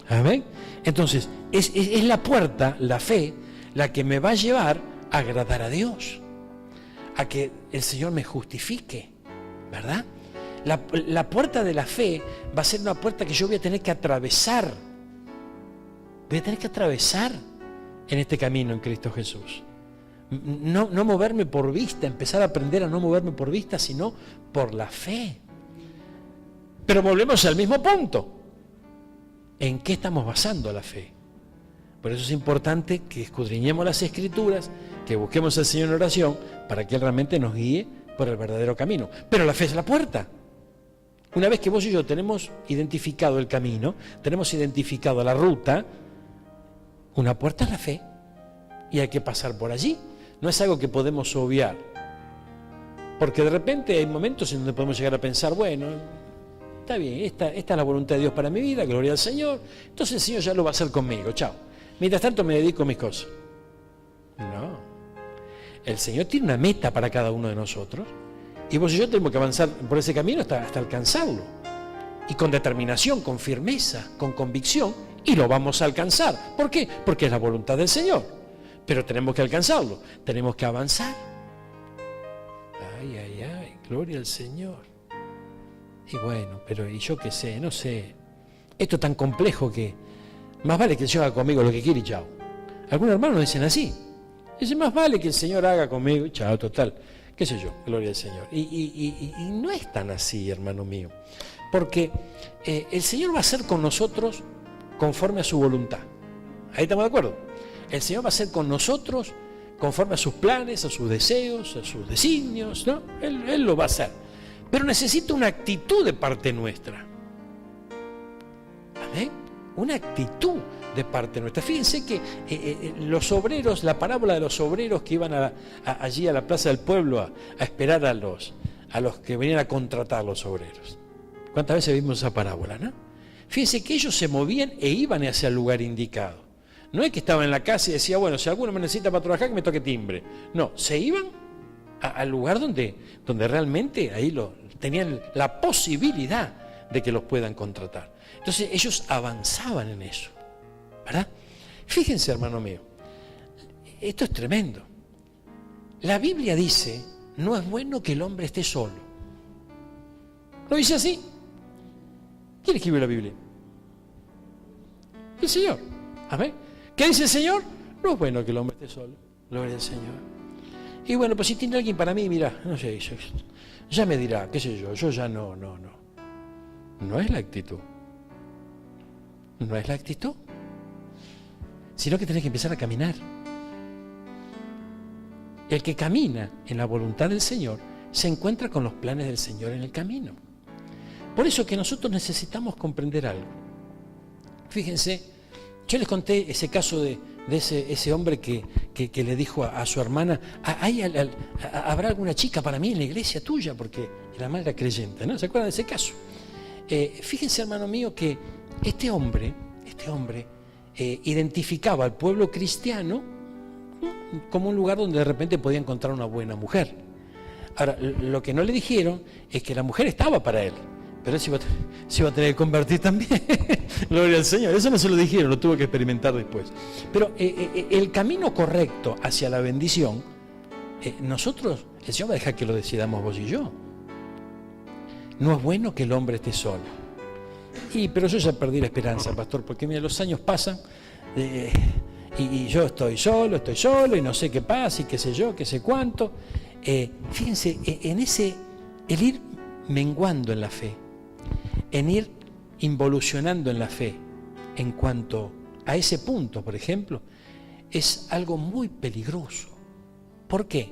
¿Amén? Entonces, es la puerta, la fe, la que me va a llevar a agradar a Dios, a que el Señor me justifique, ¿verdad? La puerta de la fe va a ser una puerta que yo voy a tener que atravesar. Voy a tener que atravesar en este camino en Cristo Jesús. No moverme por vista, empezar a aprender a no moverme por vista, sino por la fe. Pero volvemos al mismo punto. ¿En qué estamos basando la fe? Por eso es importante que escudriñemos las Escrituras, que busquemos al Señor en oración, para que Él realmente nos guíe por el verdadero camino. Pero la fe es la puerta. Una vez que vos y yo tenemos identificado el camino, tenemos identificado la ruta, una puerta es la fe. Y hay que pasar por allí. No es algo que podemos obviar. Porque de repente hay momentos en donde podemos llegar a pensar, bueno, está bien, esta es la voluntad de Dios para mi vida, gloria al Señor. Entonces el Señor ya lo va a hacer conmigo, chao. Mientras tanto me dedico a mis cosas. No. El Señor tiene una meta para cada uno de nosotros y vos y yo tenemos que avanzar por ese camino hasta alcanzarlo. Y con determinación, con firmeza, con convicción, y lo vamos a alcanzar. ¿Por qué? Porque es la voluntad del Señor. Pero tenemos que alcanzarlo, tenemos que avanzar. Ay, ay, ay, gloria al Señor. Y bueno, pero y yo qué sé, no sé. Esto es tan complejo que más vale que el Señor haga conmigo lo que quiere y chao. Algunos hermanos dicen así. Dicen, más vale que el Señor haga conmigo y chao, total. Qué sé yo, gloria al Señor. Y no es tan así, hermano mío. Porque el Señor va a hacer con nosotros conforme a su voluntad. Ahí estamos de acuerdo. El Señor va a hacer con nosotros conforme a sus planes, a sus deseos, a sus designios, ¿no? Él lo va a hacer. Pero necesita una actitud de parte nuestra. ¿Amén? Una actitud de parte nuestra. Fíjense que los obreros, la parábola de los obreros que iban allí a la plaza del pueblo a esperar a los que venían a contratar los obreros. ¿Cuántas veces vimos esa parábola, no? Fíjense que ellos se movían e iban hacia el lugar indicado. No es que estaban en la casa y decían, bueno, si alguno me necesita para trabajar, que me toque timbre. No, se iban al lugar donde realmente ahí tenían la posibilidad de que los puedan contratar. Entonces ellos avanzaban en eso, ¿verdad? Fíjense, hermano mío, esto es tremendo. La Biblia dice, no es bueno que el hombre esté solo. ¿Lo dice así? ¿Quién escribió la Biblia? El Señor. Amén. ¿Qué dice el Señor? No es bueno que el hombre esté solo. Gloria al Señor. Y bueno, pues si tiene alguien para mí, mira, no sé, ya me dirá, qué sé yo ya no. No es la actitud. No es la actitud. Sino que tenés que empezar a caminar. El que camina en la voluntad del Señor se encuentra con los planes del Señor en el camino. Por eso que nosotros necesitamos comprender algo. Fíjense, yo les conté ese caso de ese hombre que le dijo a su hermana, ¿habrá alguna chica para mí en la iglesia tuya? Porque la madre era creyente, ¿no? ¿Se acuerdan de ese caso? Fíjense, hermano mío, que este hombre identificaba al pueblo cristiano como un lugar donde de repente podía encontrar una buena mujer. Ahora, lo que no le dijeron es que la mujer estaba para él, pero él se iba a tener que convertir también. Gloria al Señor. Eso no se lo dijeron, lo tuvo que experimentar después. Pero el camino correcto hacia la bendición, nosotros, el Señor va a dejar que lo decidamos vos y yo. No es bueno que el hombre esté solo. Pero yo ya perdí la esperanza, pastor, porque mira, los años pasan y yo estoy solo y no sé qué pasa y qué sé yo, qué sé cuánto. Fíjense, el ir menguando en la fe, en ir involucionando en la fe en cuanto a ese punto, por ejemplo, es algo muy peligroso. ¿Por qué?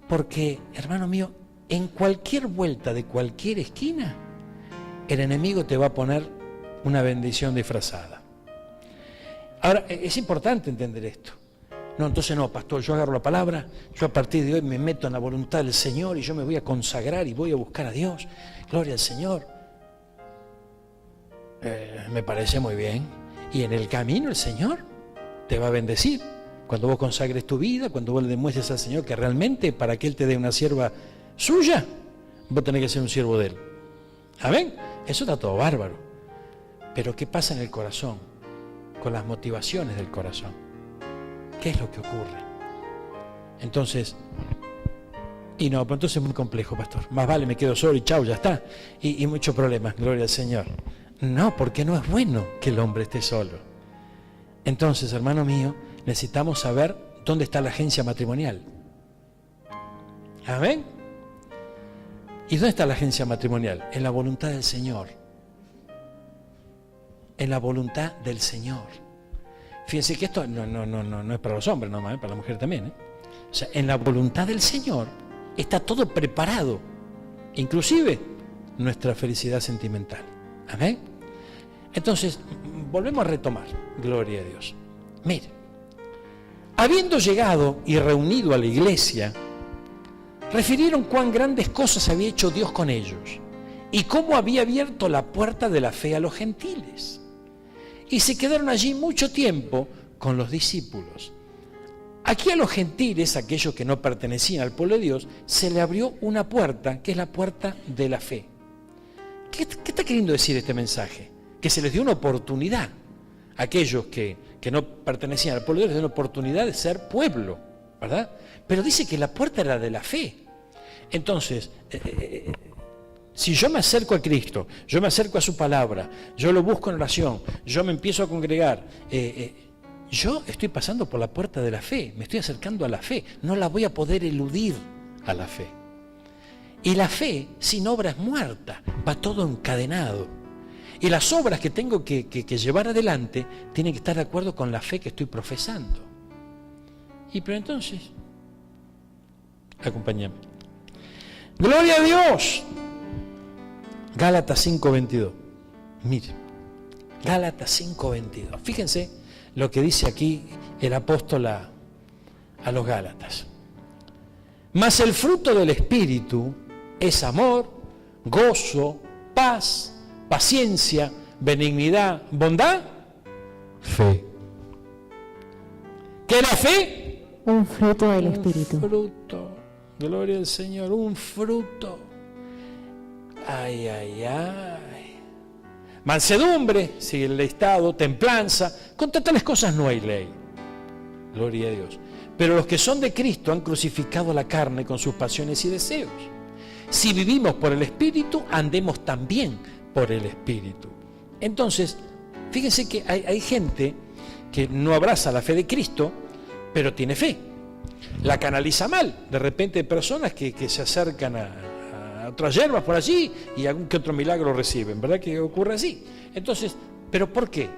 Porque, hermano mío, en cualquier vuelta de cualquier esquina, el enemigo te va a poner una bendición disfrazada. Ahora, es importante entender esto. No, entonces no, pastor, yo agarro la palabra, yo a partir de hoy me meto en la voluntad del Señor y yo me voy a consagrar y voy a buscar a Dios. Gloria al Señor. Me parece muy bien. Y en el camino el Señor te va a bendecir. Cuando vos consagres tu vida, cuando vos le demuestres al Señor que realmente para que Él te dé una sierva suya, vos tenés que ser un siervo de Él. ¿Amén? Eso está todo bárbaro. Pero ¿qué pasa en el corazón? Con las motivaciones del corazón. ¿Qué es lo que ocurre? Entonces, pero entonces es muy complejo, pastor. Más vale me quedo solo y chau, ya está. Y muchos problemas, gloria al Señor. No, porque no es bueno que el hombre esté solo. Entonces, hermano mío, necesitamos saber dónde está la agencia matrimonial. ¿Amén? ¿Y dónde está la agencia matrimonial? En la voluntad del Señor. En la voluntad del Señor. Fíjense que esto no es para los hombres nomás, para la mujer también. O sea, en la voluntad del Señor está todo preparado, inclusive nuestra felicidad sentimental. Amén. Entonces, volvemos a retomar. Gloria a Dios. Mire, habiendo llegado y reunido a la iglesia, refirieron cuán grandes cosas había hecho Dios con ellos y cómo había abierto la puerta de la fe a los gentiles. Y se quedaron allí mucho tiempo con los discípulos. Aquí a los gentiles, aquellos que no pertenecían al pueblo de Dios, se le abrió una puerta, que es la puerta de la fe. ¿Qué está queriendo decir este mensaje? Que se les dio una oportunidad. Aquellos que no pertenecían al pueblo de Dios, les dio una oportunidad de ser pueblo, ¿verdad? Pero dice que la puerta era de la fe. Entonces, si yo me acerco a Cristo, yo me acerco a su palabra, yo lo busco en oración, yo me empiezo a congregar, yo estoy pasando por la puerta de la fe, me estoy acercando a la fe, no la voy a poder eludir a la fe. Y la fe sin obra es muerta, va todo encadenado. Y las obras que tengo que llevar adelante tienen que estar de acuerdo con la fe que estoy profesando. Pero entonces, acompáñame. ¡Gloria a Dios! Gálatas 5:22. Mire, Gálatas 5:22. Fíjense lo que dice aquí el apóstol a los Gálatas. Mas el fruto del Espíritu es amor, gozo, paz, paciencia, benignidad, bondad, fe. ¿Qué es la fe? Un fruto del Espíritu. Un fruto. Gloria al Señor, un fruto. Ay, ay, ay. Mansedumbre, sigue el listado, templanza. Contra tales cosas no hay ley. Gloria a Dios. Pero los que son de Cristo han crucificado la carne con sus pasiones y deseos. Si vivimos por el Espíritu, andemos también por el Espíritu. Entonces, fíjense que hay gente que no abraza la fe de Cristo, pero tiene fe. La canaliza mal. De repente hay personas que se acercan a otras hierbas por allí y algún que otro milagro reciben, ¿verdad? Que ocurre así. Entonces, ¿pero por qué?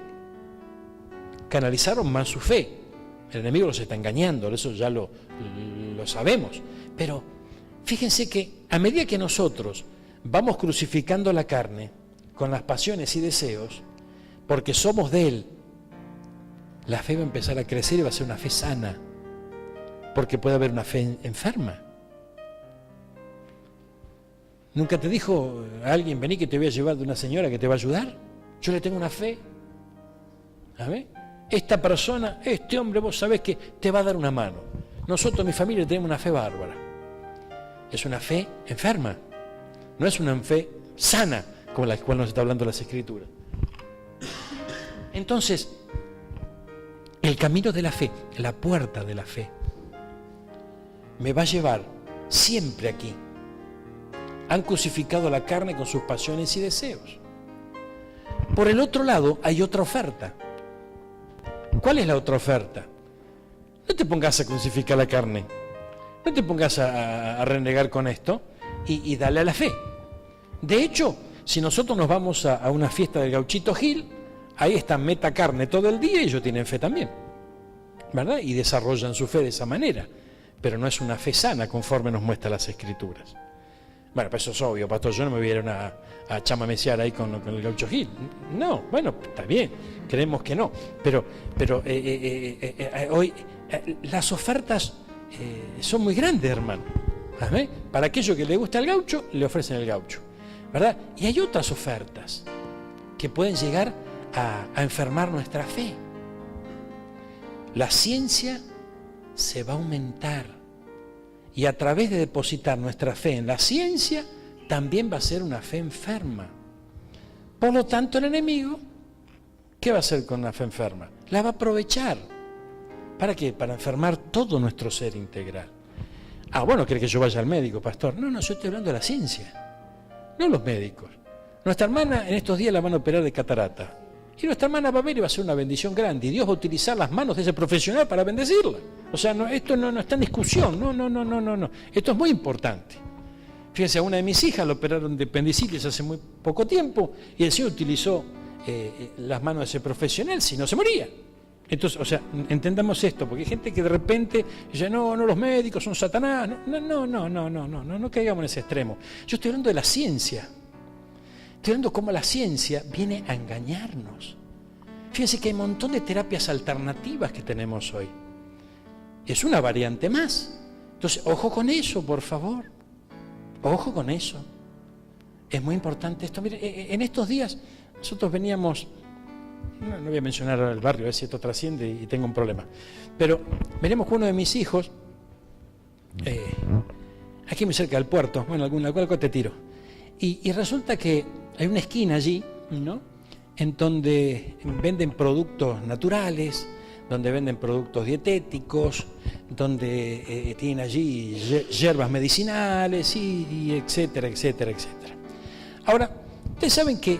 Canalizaron mal su fe. El enemigo los está engañando, eso ya lo sabemos. Pero fíjense que a medida que nosotros vamos crucificando la carne con las pasiones y deseos, porque somos de Él, la fe va a empezar a crecer y va a ser una fe sana. Porque puede haber una fe enferma. ¿Nunca te dijo alguien, vení que te voy a llevar de una señora que te va a ayudar? Yo le tengo una fe. ¿Sabes? Esta persona, este hombre, vos sabés que te va a dar una mano. Nosotros, mi familia, tenemos una fe bárbara. Es una fe enferma. No es una fe sana, como la cual nos está hablando las Escrituras. Entonces, el camino de la fe, la puerta de la fe, me va a llevar siempre aquí. Han crucificado la carne con sus pasiones y deseos. Por el otro lado hay otra oferta. ¿Cuál es la otra oferta? No te pongas a crucificar la carne. No te pongas a renegar con esto y dale a la fe. De hecho, si nosotros nos vamos a una fiesta del Gauchito Gil, ahí están meta carne todo el día y ellos tienen fe también, ¿verdad? Y desarrollan su fe de esa manera. Pero no es una fe sana conforme nos muestran las Escrituras. Bueno, pues eso es obvio, pastor, yo no me voy a ir a chamamesear ahí con el Gaucho Gil. No, bueno, está bien, creemos que no. Pero hoy las ofertas son muy grandes, hermano. ¿Amén? Para aquello que le gusta el gaucho, le ofrecen el gaucho, ¿verdad? Y hay otras ofertas que pueden llegar a enfermar nuestra fe. La ciencia se va a aumentar y a través de depositar nuestra fe en la ciencia también va a ser una fe enferma. Por lo tanto, el enemigo, ¿qué va a hacer con la fe enferma? La va a aprovechar. ¿Para qué? Para enfermar todo nuestro ser integral. Ah, bueno, ¿cree que yo vaya al médico, pastor? No, yo estoy hablando de la ciencia, no los médicos. Nuestra hermana en estos días la van a operar de catarata. Y nuestra hermana va a ver y va a ser una bendición grande. Y Dios va a utilizar las manos de ese profesional para bendecirla. O sea, esto no está en discusión. No. Esto es muy importante. Fíjense, a una de mis hijas la operaron de apendicitis hace muy poco tiempo y el Señor utilizó las manos de ese profesional, si no se moría. Entonces, o sea, entendamos esto, porque hay gente que de repente dice, no, los médicos son Satanás. No caigamos en ese extremo. Yo estoy hablando de la ciencia. Estoy hablando cómo la ciencia viene a engañarnos. Fíjense que hay un montón de terapias alternativas que tenemos hoy. Es una variante más. Entonces, ojo con eso, por favor. Ojo con eso. Es muy importante esto. Mire, en estos días nosotros veníamos no voy a mencionar el barrio, a ver si esto trasciende y tengo un problema. Pero veremos que uno de mis hijos, aquí muy cerca del puerto, bueno, alguna cosa te tiro, y resulta que hay una esquina allí, ¿no?, en donde venden productos naturales, donde venden productos dietéticos, donde tienen allí hierbas medicinales y etcétera, etcétera, etcétera. Ahora, ustedes saben que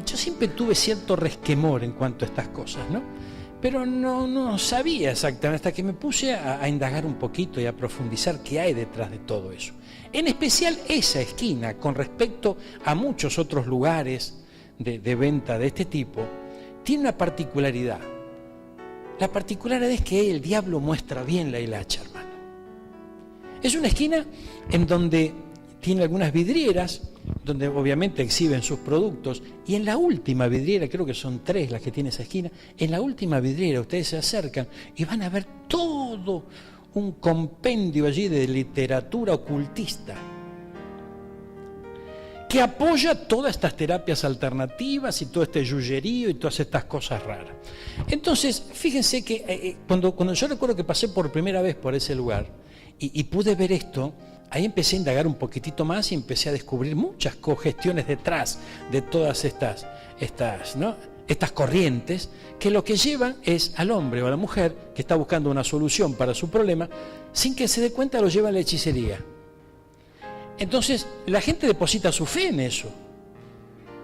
yo siempre tuve cierto resquemor en cuanto a estas cosas, ¿no? Pero no sabía exactamente, hasta que me puse a indagar un poquito y a profundizar qué hay detrás de todo eso. En especial esa esquina, con respecto a muchos otros lugares de venta de este tipo, tiene una particularidad. La particularidad es que el diablo muestra bien la hilacha, hermano. Es una esquina en donde tiene algunas vidrieras, donde obviamente exhiben sus productos, y en la última vidriera, creo que son 3 las que tiene esa esquina, en la última vidriera ustedes se acercan y van a ver todo un compendio allí de literatura ocultista que apoya todas estas terapias alternativas y todo este yuyerío y todas estas cosas raras. Entonces, fíjense que cuando yo recuerdo que pasé por primera vez por ese lugar y pude ver esto, ahí empecé a indagar un poquitito más y empecé a descubrir muchas cogestiones detrás de todas estas corrientes, que lo que llevan es al hombre o a la mujer que está buscando una solución para su problema, sin que se dé cuenta lo lleva a la hechicería. Entonces la gente deposita su fe en eso,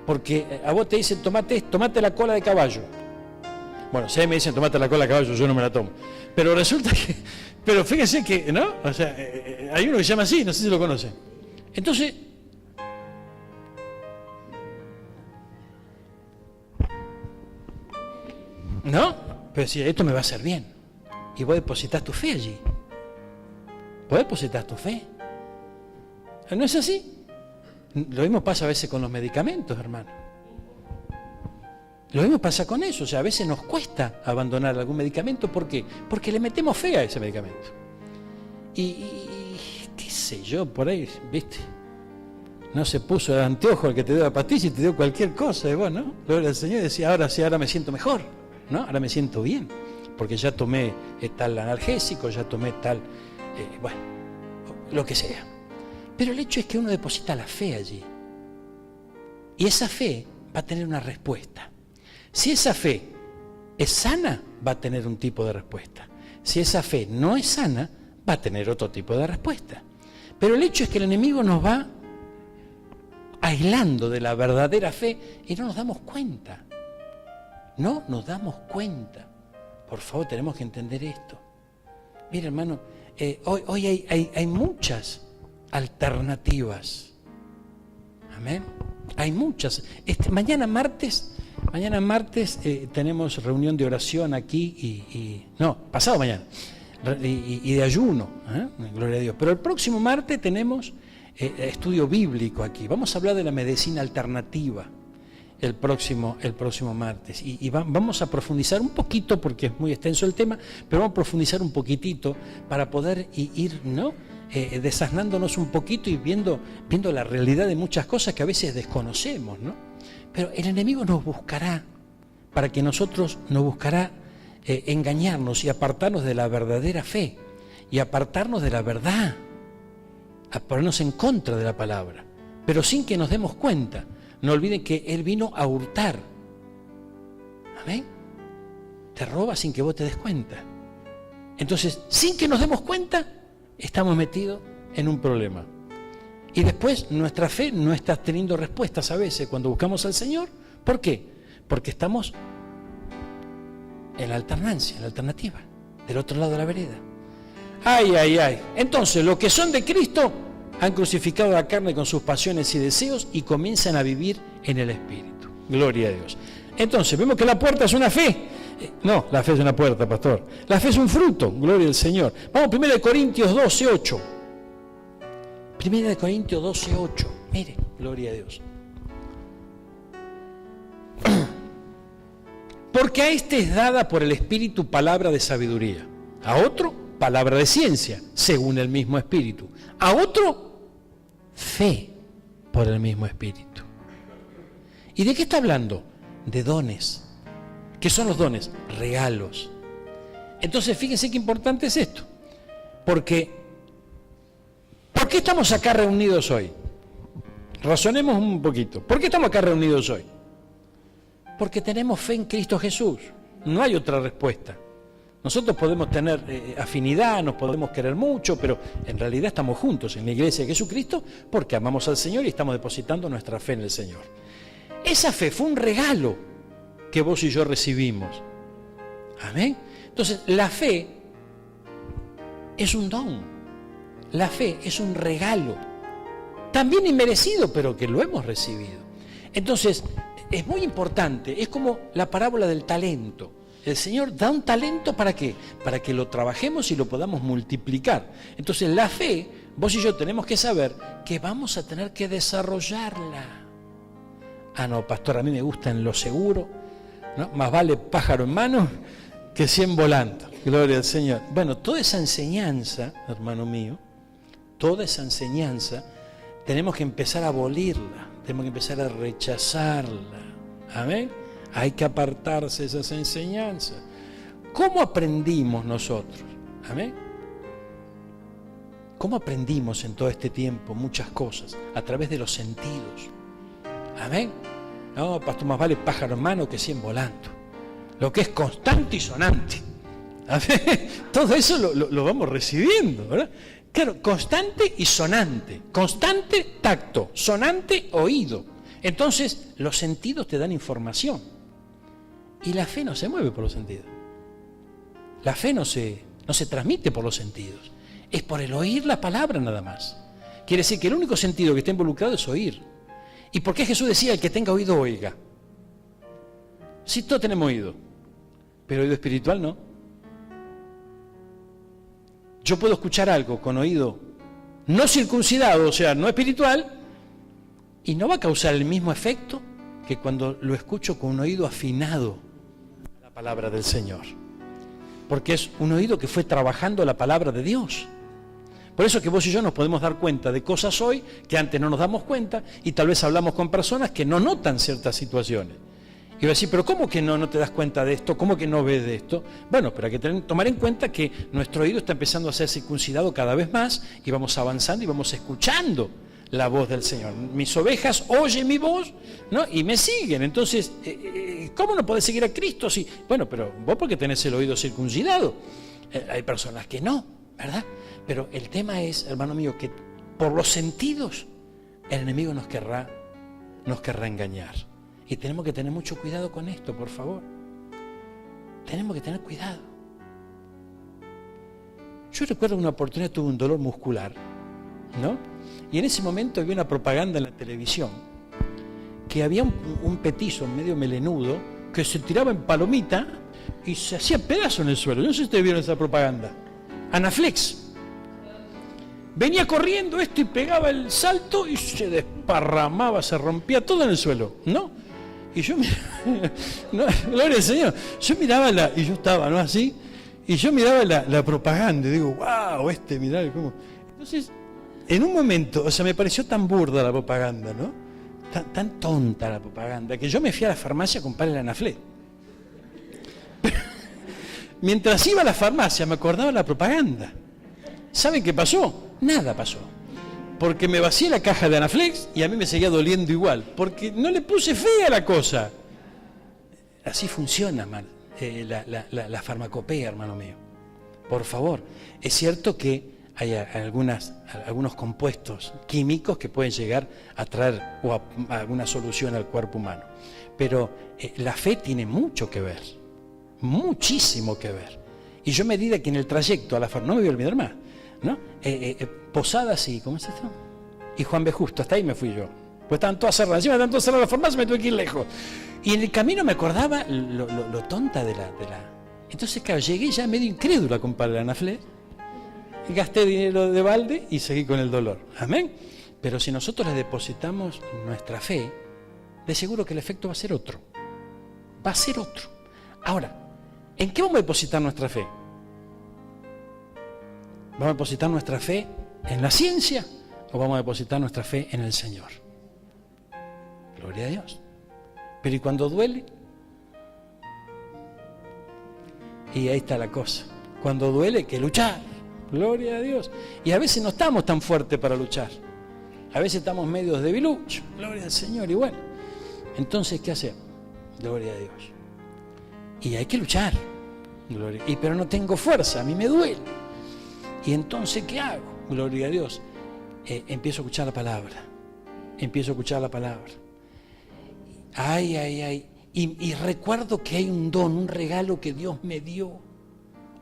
porque a vos te dicen tomate la cola de caballo. Bueno, si me dicen tomate la cola de caballo, yo no me la tomo, pero resulta que, pero fíjense que, ¿no? O sea, hay uno que se llama así, no sé si lo conocen. Entonces, ¿no? Pero si esto me va a hacer bien, y vos depositas tu fe allí, vos depositas tu fe. ¿No es así? Lo mismo pasa a veces con los medicamentos, hermano. Lo mismo pasa con eso. O sea, a veces nos cuesta abandonar algún medicamento. ¿Por qué? Porque le metemos fe a ese medicamento. Y qué sé yo, por ahí, ¿viste? No se puso el anteojo el que te dio la pastilla y te dio cualquier cosa. Y vos, ¿no? Gloria al Señor, decía, ahora sí, ahora me siento mejor, ¿no? Ahora me siento bien. Porque ya tomé tal analgésico, ya tomé tal, bueno, lo que sea. Pero el hecho es que uno deposita la fe allí. Y esa fe va a tener una respuesta. Si esa fe es sana, va a tener un tipo de respuesta. Si esa fe no es sana, va a tener otro tipo de respuesta. Pero el hecho es que el enemigo nos va aislando de la verdadera fe y no nos damos cuenta. No nos damos cuenta. Por favor, tenemos que entender esto. Mira, hermano, hoy hay muchas alternativas. Amén. Hay muchas. Mañana martes tenemos reunión de oración aquí pasado mañana y de ayuno, gloria a Dios. Pero el próximo martes tenemos estudio bíblico aquí. Vamos a hablar de la medicina alternativa el próximo martes y vamos a profundizar un poquito, porque es muy extenso el tema, pero vamos a profundizar un poquitito para poder ir, ¿no?, desasnándonos un poquito y viendo la realidad de muchas cosas que a veces desconocemos, ¿no? Pero el enemigo nos buscará engañarnos y apartarnos de la verdadera fe y apartarnos de la verdad, a ponernos en contra de la palabra, pero sin que nos demos cuenta. No olviden que Él vino a hurtar. Amén. Te roba sin que vos te des cuenta. Entonces, sin que nos demos cuenta, estamos metidos en un problema. Y después nuestra fe no está teniendo respuestas a veces cuando buscamos al Señor. ¿Por qué? Porque estamos en la alternancia, en la alternativa, del otro lado de la vereda. Ay, ay, ay. Entonces, los que son de Cristo han crucificado la carne con sus pasiones y deseos y comienzan a vivir en el Espíritu. Gloria a Dios. Entonces, vemos que la puerta es una fe. No, la fe es una puerta, pastor. La fe es un fruto, gloria al Señor. Vamos, 1 Corintios 12:8. 1 Corintios 12:8. Mire, gloria a Dios. Porque a este es dada por el Espíritu palabra de sabiduría, a otro palabra de ciencia, según el mismo Espíritu, a otro fe por el mismo Espíritu. ¿Y de qué está hablando? de dones. ¿Qué son los dones? Regalos. Entonces, fíjense qué importante es esto. ¿Por qué estamos acá reunidos hoy? Razonemos un poquito. ¿Por qué estamos acá reunidos hoy? Porque tenemos fe en Cristo Jesús. No hay otra respuesta. Nosotros podemos tener afinidad, nos podemos querer mucho, pero en realidad estamos juntos en la iglesia de Jesucristo porque amamos al Señor y estamos depositando nuestra fe en el Señor. Esa fe fue un regalo que vos y yo recibimos. Amén. Entonces, la fe es un don. La fe es un regalo. También inmerecido, pero que lo hemos recibido. Entonces, es muy importante. Es como la parábola del talento. El Señor da un talento, ¿para qué? Para que lo trabajemos y lo podamos multiplicar. Entonces, la fe, vos y yo tenemos que saber que vamos a tener que desarrollarla. Ah, no, pastor, a mí me gusta en lo seguro, ¿no? Más vale pájaro en mano que 100 volando. Gloria al Señor. Bueno, toda esa enseñanza, hermano mío, toda esa enseñanza, tenemos que empezar a abolirla, tenemos que empezar a rechazarla. Amén. Hay que apartarse de esas enseñanzas. ¿Cómo aprendimos nosotros? Amén. ¿Cómo aprendimos en todo este tiempo muchas cosas? A través de los sentidos. Amén. No, pastor, más vale pájaro en mano que 100 volando. Lo que es constante y sonante. Amén. Todo eso lo vamos recibiendo, ¿verdad? Claro, constante y sonante. Constante, tacto. Sonante, oído. Entonces, los sentidos te dan información. Y la fe no se mueve por los sentidos. La fe no se transmite por los sentidos. Es por el oír la palabra nada más. Quiere decir que el único sentido que está involucrado es oír. ¿Y por qué Jesús decía, el que tenga oído, oiga? Si todos tenemos oído, pero oído espiritual no. Yo puedo escuchar algo con oído no circuncidado, o sea, no espiritual, y no va a causar el mismo efecto que cuando lo escucho con un oído afinado a la palabra del Señor. Porque es un oído que fue trabajando la palabra de Dios. Por eso que vos y yo nos podemos dar cuenta de cosas hoy que antes no nos damos cuenta, y tal vez hablamos con personas que no notan ciertas situaciones. Y va a decir, pero ¿cómo que no te das cuenta de esto? ¿Cómo que no ves de esto? Bueno, pero hay que tomar en cuenta que nuestro oído está empezando a ser circuncidado cada vez más, y vamos avanzando y vamos escuchando la voz del Señor. Mis ovejas oyen mi voz, ¿no? Y me siguen. Entonces, ¿cómo no podés seguir a Cristo? Sí. Bueno, pero vos porque tenés el oído circuncidado. Hay personas que no, ¿verdad? Pero el tema es, hermano mío, que por los sentidos el enemigo nos querrá engañar. Y tenemos que tener mucho cuidado con esto, por favor. Tenemos que tener cuidado. Yo recuerdo una oportunidad, tuve un dolor muscular, ¿no? Y en ese momento había una propaganda en la televisión que había un petizo medio melenudo que se tiraba en palomita y se hacía pedazo en el suelo. Yo no sé si ustedes vieron esa propaganda. Anaflex. Venía corriendo esto y pegaba el salto y se desparramaba, se rompía todo en el suelo, ¿no? Y yo miraba, no, gloria al Señor, yo miraba y yo estaba, ¿no? Así, y yo miraba la propaganda y digo, wow, mirá cómo. Entonces, en un momento, o sea, me pareció tan burda la propaganda, ¿no? Tan tonta la propaganda, que yo me fui a la farmacia a comprarle el Anaflex. Mientras iba a la farmacia me acordaba la propaganda. ¿Saben qué pasó? Nada pasó. Porque me vacié la caja de Anaflex y a mí me seguía doliendo igual. Porque no le puse fe a la cosa. Así funciona la farmacopea, hermano mío. Por favor. Es cierto que hay algunos compuestos químicos que pueden llegar a traer alguna solución al cuerpo humano. Pero la fe tiene mucho que ver. Muchísimo que ver. Y yo me di que en el trayecto a la farmacia, no me voy a olvidar más, ¿no? Posadas y, ¿cómo es esto? Y Juan B. Justo, hasta ahí me fui yo. Pues estaban todas cerradas, encima estaban todas cerradas las farmacias, me tuve que ir lejos. Y en el camino me acordaba lo tonta de la... Entonces, claro, llegué ya medio incrédulo a comprar el Anaflex, gasté dinero de balde y seguí con el dolor. Amén. Pero si nosotros le depositamos nuestra fe, de seguro que el efecto va a ser otro. Va a ser otro. Ahora, ¿en qué vamos a depositar nuestra fe? ¿Vamos a depositar nuestra fe en la ciencia o vamos a depositar nuestra fe en el Señor? Gloria a Dios. Pero ¿y cuando duele? Y ahí está la cosa. Cuando duele, hay que luchar. Gloria a Dios. Y a veces no estamos tan fuertes para luchar. A veces estamos medios debiluchos. Gloria al Señor. Y bueno, entonces, ¿qué hacemos? Gloria a Dios. Y hay que luchar. Gloria. Pero no tengo fuerza, a mí me duele. Y entonces, ¿qué hago? Gloria a Dios. Empiezo a escuchar la palabra. Empiezo a escuchar la palabra. Ay. Y recuerdo que hay un don, un regalo que Dios me dio.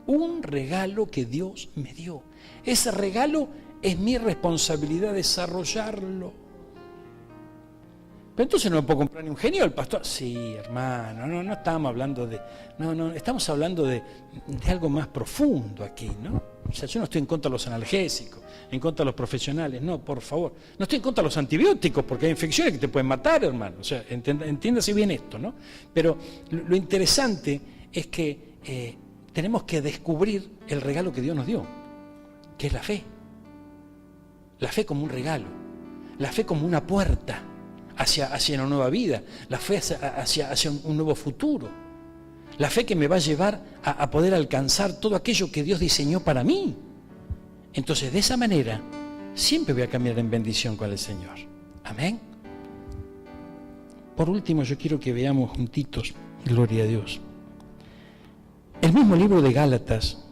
Un regalo que Dios me dio. Ese regalo es mi responsabilidad desarrollarlo. Pero entonces no me puedo comprar ni un genio, el pastor. Sí, hermano, no estamos hablando de... No, estamos hablando de algo más profundo aquí, ¿no? O sea, yo no estoy en contra de los analgésicos, en contra de los profesionales, no, por favor. No estoy en contra de los antibióticos, porque hay infecciones que te pueden matar, hermano. O sea, entiéndase bien esto, ¿no? Pero lo interesante es que tenemos que descubrir el regalo que Dios nos dio, que es la fe. La fe como un regalo, la fe como una puerta hacia una nueva vida, la fe hacia un nuevo futuro, la fe que me va a llevar a poder alcanzar todo aquello que Dios diseñó para mí. Entonces, de esa manera, siempre voy a caminar en bendición con el Señor. Amén. Por último, yo quiero que veamos juntitos, gloria a Dios, el mismo libro de Gálatas,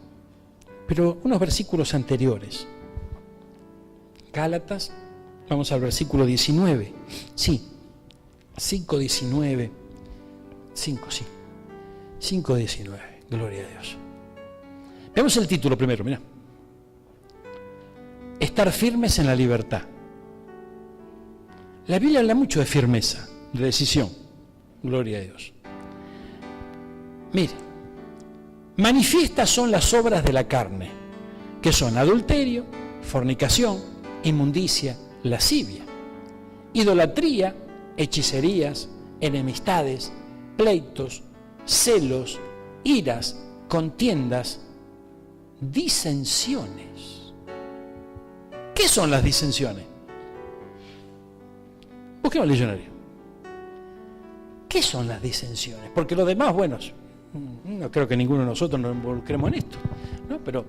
pero unos versículos anteriores. Gálatas, vamos al versículo 19. Sí, 5:19. 5:19. Gloria a Dios. Veamos el título primero, mira. Estar firmes en la libertad. La Biblia habla mucho de firmeza, de decisión. Gloria a Dios. Mire, manifiestas son las obras de la carne, que son adulterio, fornicación, inmundicia, lascivia, idolatría, hechicerías, enemistades, pleitos, celos, iras, contiendas, disensiones. ¿Qué son las disensiones? Busquemos el diccionario. ¿Qué son las disensiones? Porque los demás, bueno, no creo que ninguno de nosotros nos involucremos en esto, ¿no? Pero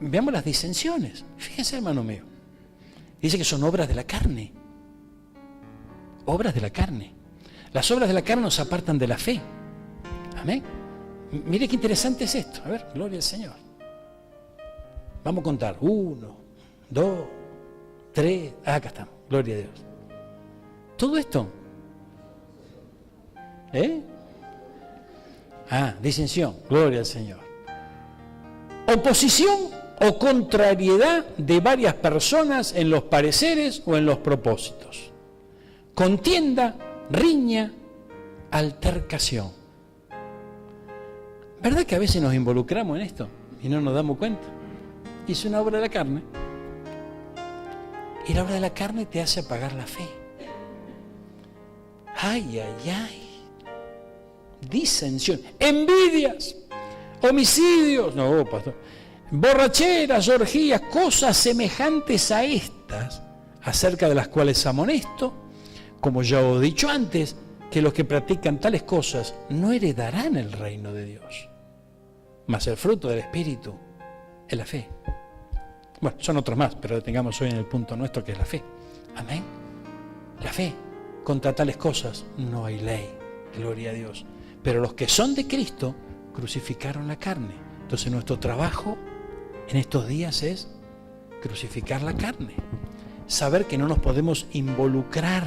veamos las disensiones. Fíjense, hermano mío. Dice que son obras de la carne. Obras de la carne. Las obras de la carne nos apartan de la fe. Amén. Mire qué interesante es esto. A ver, gloria al Señor. Vamos a contar. 1, 2, 3. Acá estamos. Gloria a Dios. Todo esto. Disensión. Gloria al Señor. Oposición o contrariedad de varias personas en los pareceres o en los propósitos. Contienda, riña, altercación. ¿Verdad que a veces nos involucramos en esto y no nos damos cuenta? Es una obra de la carne. Y la obra de la carne te hace apagar la fe. Ay. Disensión, envidias, homicidios, no, pastor, borracheras, orgías, cosas semejantes a estas, acerca de las cuales amonesto, como ya os he dicho antes, que los que practican tales cosas no heredarán el reino de Dios. Mas el fruto del Espíritu es la fe. Bueno, son otros más, pero detengamos hoy en el punto nuestro, que es la fe. Amén. La fe. Contra tales cosas no hay ley. Gloria a Dios. Pero los que son de Cristo crucificaron la carne. Entonces nuestro trabajo en estos días es crucificar la carne. Saber que no nos podemos involucrar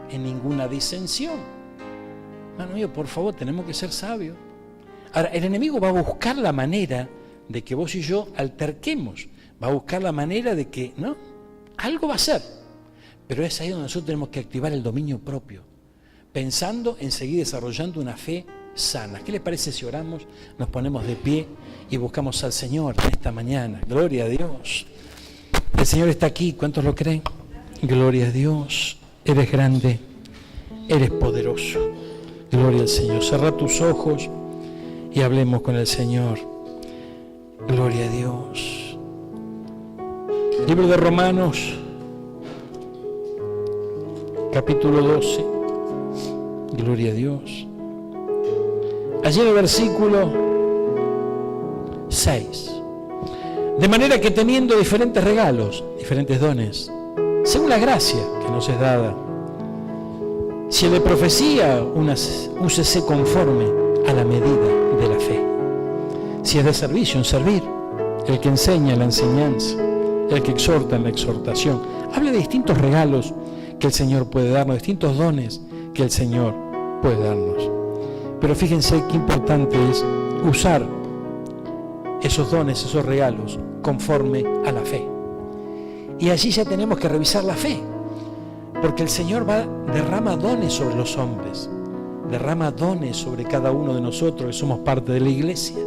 en ninguna disensión. Hermano mío, por favor, tenemos que ser sabios. Ahora, el enemigo va a buscar la manera de que vos y yo alterquemos. Va a buscar la manera de que, ¿no? Algo va a hacer. Pero es ahí donde nosotros tenemos que activar el dominio propio, pensando en seguir desarrollando una fe sana. ¿Qué les parece si oramos, nos ponemos de pie y buscamos al Señor en esta mañana? Gloria a Dios. El Señor está aquí. ¿Cuántos lo creen? Gloria a Dios. Eres grande, eres poderoso. Gloria al Señor. Cerra tus ojos y hablemos con el Señor. Gloria a Dios. Libro de Romanos, capítulo 12. Gloria a Dios. Allí en el versículo 6. De manera que teniendo diferentes regalos, diferentes dones, según la gracia que nos es dada, si el de profecía, úsese conforme a la medida de la fe. Si es de servicio, en servir. El que enseña, la enseñanza. El que exhorta, en la exhortación. Habla de distintos regalos que el Señor puede darnos, distintos dones que el Señor puede darnos. Pero fíjense qué importante es usar esos dones, esos regalos, conforme a la fe. Y allí ya tenemos que revisar la fe, porque el Señor derrama dones sobre los hombres, derrama dones sobre cada uno de nosotros que somos parte de la iglesia.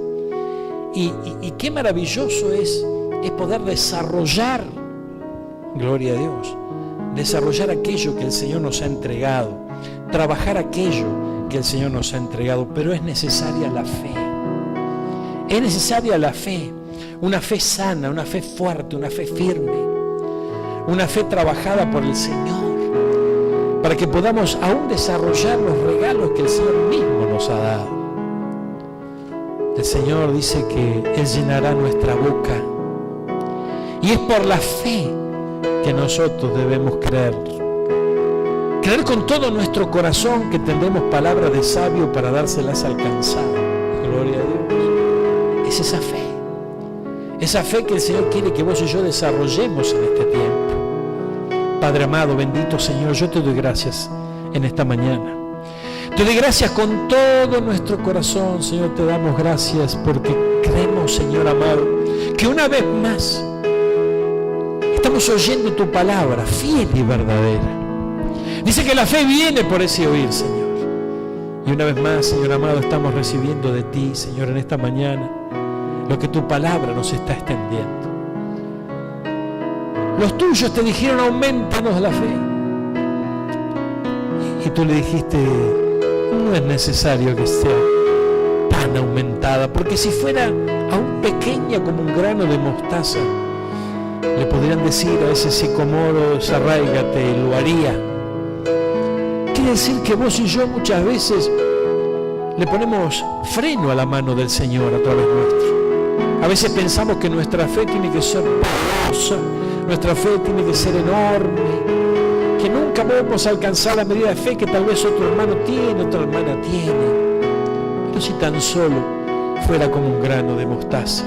Y qué maravilloso es poder desarrollar, gloria a Dios, desarrollar aquello que el Señor nos ha entregado, trabajar aquello que el Señor nos ha entregado, pero es necesaria la fe. Es necesaria la fe, una fe sana, una fe fuerte, una fe firme, una fe trabajada por el Señor, para que podamos aún desarrollar los regalos que el Señor mismo nos ha dado. El Señor dice que Él llenará nuestra boca, y es por la fe que nosotros debemos creer. Creer con todo nuestro corazón que tendremos palabras de sabio para dárselas al cansado. Gloria a Dios. Es esa fe que el Señor quiere que vos y yo desarrollemos en este tiempo. Padre amado, bendito Señor, yo te doy gracias en esta mañana. Te doy gracias con todo nuestro corazón, Señor, te damos gracias porque creemos, Señor amado, que una vez más estamos oyendo tu palabra fiel y verdadera. Dice que la fe viene por ese oír, Señor. Y una vez más, Señor amado, estamos recibiendo de ti, Señor, en esta mañana, lo que tu palabra nos está extendiendo. Los tuyos te dijeron, aumentanos la fe. Y tú le dijiste, no es necesario que sea tan aumentada, porque si fuera aún pequeña como un grano de mostaza, le podrían decir a ese sicomoro, desarráigate, y lo haría. Quiere decir que vos y yo muchas veces le ponemos freno a la mano del Señor a través nuestro. A veces pensamos que nuestra fe tiene que ser poderosa, nuestra fe tiene que ser enorme, que nunca podemos alcanzar la medida de fe que tal vez otro hermano tiene, otra hermana tiene. Pero si tan solo fuera como un grano de mostaza.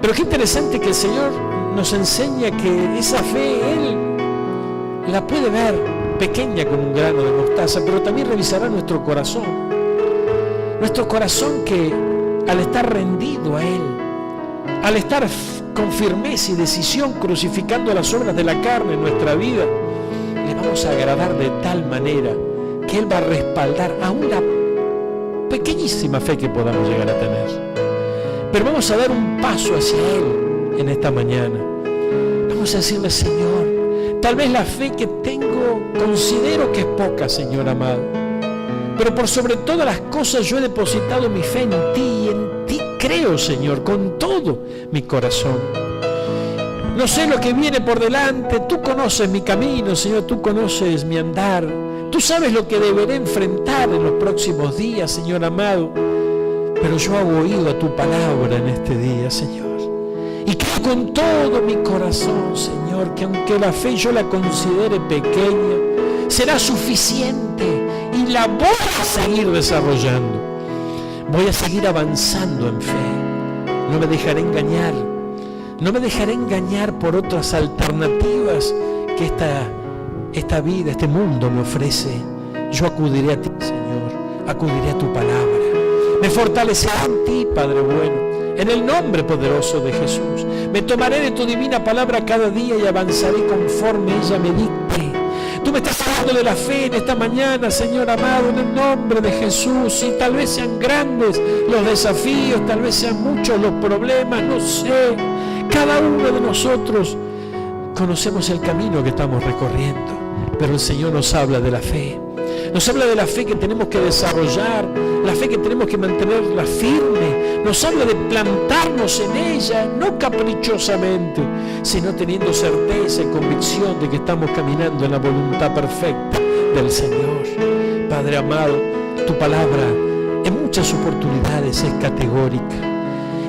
Pero qué interesante que el Señor nos enseña que esa fe Él la puede ver pequeña como un grano de mostaza, pero también revisará nuestro corazón. Nuestro corazón que al estar rendido a Él, al estar con firmeza y decisión crucificando las obras de la carne en nuestra vida, le vamos a agradar de tal manera que Él va a respaldar aún la pequeñísima fe que podamos llegar a tener. Pero vamos a dar un paso hacia Él en esta mañana. Vamos a decirle, Señor, tal vez la fe que tengo considero que es poca, Señor amado, pero por sobre todas las cosas yo he depositado mi fe en ti, y en ti creo, Señor, con todo mi corazón. No sé lo que viene por delante, tú conoces mi camino, Señor, tú conoces mi andar, tú sabes lo que deberé enfrentar en los próximos días, Señor amado, pero yo hago oído a tu palabra en este día, Señor, y creo con todo mi corazón, Señor, que aunque la fe yo la considere pequeña, será suficiente y la voy a seguir desarrollando. Voy a seguir avanzando en fe. No me dejaré engañar. No me dejaré engañar por otras alternativas que esta vida, este mundo me ofrece. Yo acudiré a ti, Señor. Acudiré a tu palabra. Me fortaleceré en ti, Padre bueno, en el nombre poderoso de Jesús. Me tomaré de tu divina palabra cada día y avanzaré conforme ella me dicte. Tú me estás hablando de la fe en esta mañana, Señor amado, en el nombre de Jesús. Y tal vez sean grandes los desafíos, tal vez sean muchos los problemas, no sé. Cada uno de nosotros conocemos el camino que estamos recorriendo, pero el Señor nos habla de la fe. Nos habla de la fe que tenemos que desarrollar, la fe que tenemos que mantenerla firme. Nos habla de plantarnos en ella, no caprichosamente, sino teniendo certeza y convicción de que estamos caminando en la voluntad perfecta del Señor. Padre amado, tu palabra en muchas oportunidades es categórica.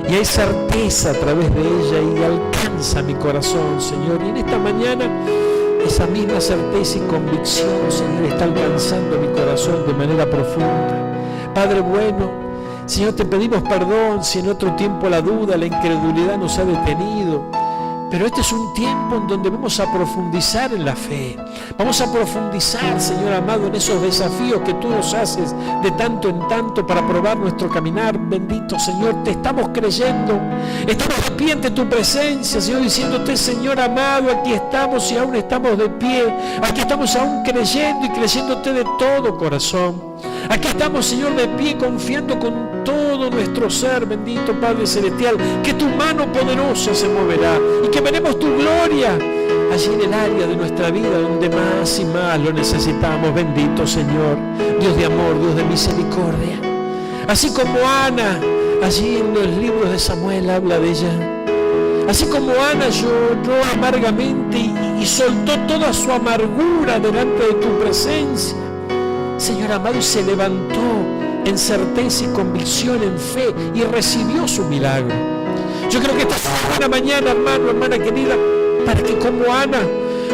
y hay certeza a través de ella y alcanza mi corazón, Señor. Y en esta mañana esa misma certeza y convicción, Señor, está alcanzando mi corazón de manera profunda. Padre bueno, Señor, te pedimos perdón si en otro tiempo la duda, la incredulidad nos ha detenido. Pero este es un tiempo en donde vamos a profundizar en la fe. Vamos a profundizar, Señor amado, en esos desafíos que tú nos haces de tanto en tanto para probar nuestro caminar. Bendito Señor, te estamos creyendo. Estamos de pie ante tu presencia, Señor, diciéndote, Señor amado, aquí estamos y aún estamos de pie. Aquí estamos aún creyendo y creyéndote de todo corazón. Aquí estamos, Señor, de pie, confiando con todo nuestro ser, bendito Padre Celestial, que tu mano poderosa se moverá y que veremos tu gloria allí en el área de nuestra vida donde más y más lo necesitamos. Bendito Señor, Dios de amor, Dios de misericordia. Así como Ana, allí en los libros de Samuel habla de ella. Así como Ana lloró amargamente y soltó toda su amargura delante de tu presencia, Señor amado, y se levantó en certeza y convicción, en fe, y recibió su milagro. Yo creo que esta es una buena mañana, hermano, hermana querida, para que como Ana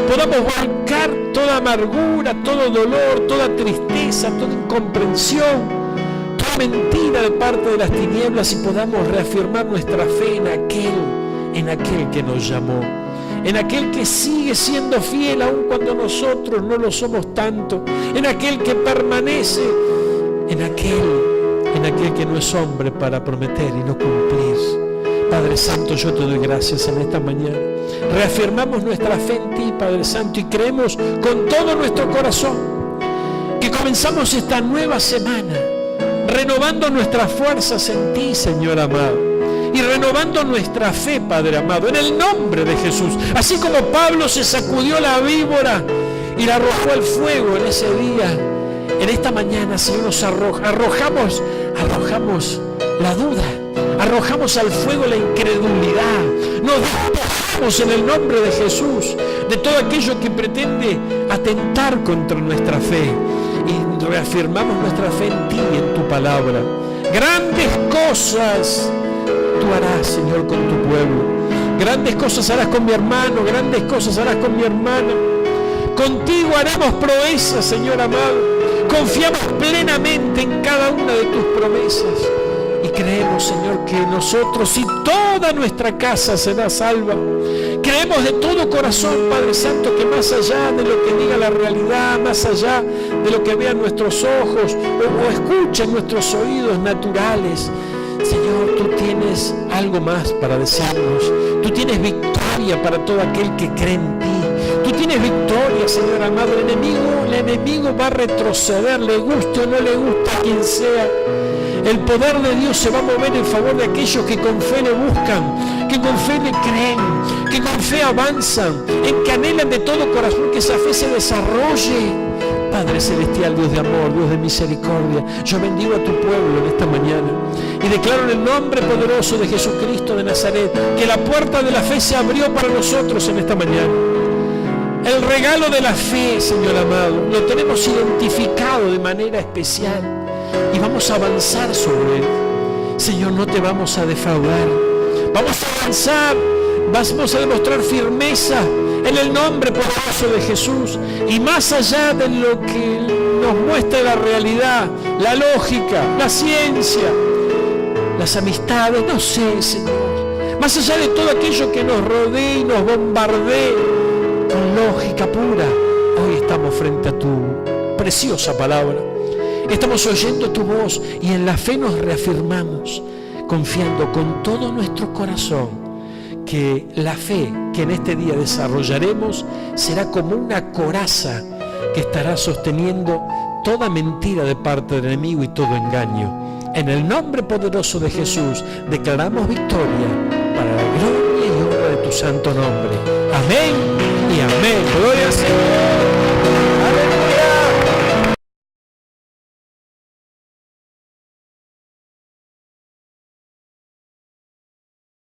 podamos volcar toda amargura, todo dolor, toda tristeza, toda incomprensión, toda mentira de parte de las tinieblas, y podamos reafirmar nuestra fe en aquel que nos llamó, en aquel que sigue siendo fiel aun cuando nosotros no lo somos tanto, en aquel que permanece, en aquel que no es hombre para prometer y no cumplir. Padre Santo, yo te doy gracias en esta mañana. Reafirmamos nuestra fe en ti, Padre Santo, y creemos con todo nuestro corazón que comenzamos esta nueva semana renovando nuestras fuerzas en ti, Señor amado, y renovando nuestra fe, Padre amado, en el nombre de Jesús. Así como Pablo se sacudió la víbora y la arrojó al fuego en ese día, en esta mañana, Señor, nos arrojamos la duda, arrojamos al fuego la incredulidad, nos despojamos en el nombre de Jesús de todo aquello que pretende atentar contra nuestra fe, y reafirmamos nuestra fe en ti y en tu palabra. Grandes cosas tú harás, Señor, con tu pueblo. Grandes cosas harás con mi hermano, grandes cosas harás con mi hermana. Contigo haremos proezas, Señor amado. Confiamos plenamente en cada una de tus promesas y creemos, Señor, que nosotros y toda nuestra casa será salva. Creemos de todo corazón, Padre Santo, que más allá de lo que diga la realidad, más allá de lo que vean nuestros ojos o escuchen nuestros oídos naturales, Señor, tú tienes algo más para decirnos. Tú tienes victoria para todo aquel que cree en ti. Tú tienes victoria, Señor amado. El enemigo va a retroceder, le guste o no le guste a quien sea. El poder de Dios se va a mover en favor de aquellos que con fe le buscan, que con fe le creen, que con fe avanzan, en que anhelan de todo corazón que esa fe se desarrolle. Padre Celestial, Dios de amor, Dios de misericordia, yo bendigo a tu pueblo en esta mañana y declaro en el nombre poderoso de Jesucristo de Nazaret que la puerta de la fe se abrió para nosotros en esta mañana. El regalo de la fe, Señor amado, lo tenemos identificado de manera especial y vamos a avanzar sobre él. Señor, no te vamos a defraudar, vamos a avanzar, vamos a demostrar firmeza en el nombre poderoso de Jesús, y más allá de lo que nos muestra la realidad, la lógica, la ciencia, las amistades, no sé, Señor, más allá de todo aquello que nos rodee y nos bombardee con lógica pura, hoy estamos frente a tu preciosa palabra, estamos oyendo tu voz y en la fe nos reafirmamos, confiando con todo nuestro corazón que la fe que en este día desarrollaremos será como una coraza que estará sosteniendo toda mentira de parte del enemigo y todo engaño. En el nombre poderoso de Jesús declaramos victoria para la gloria y honra de tu santo nombre. Amén y amén. Gloria al Señor.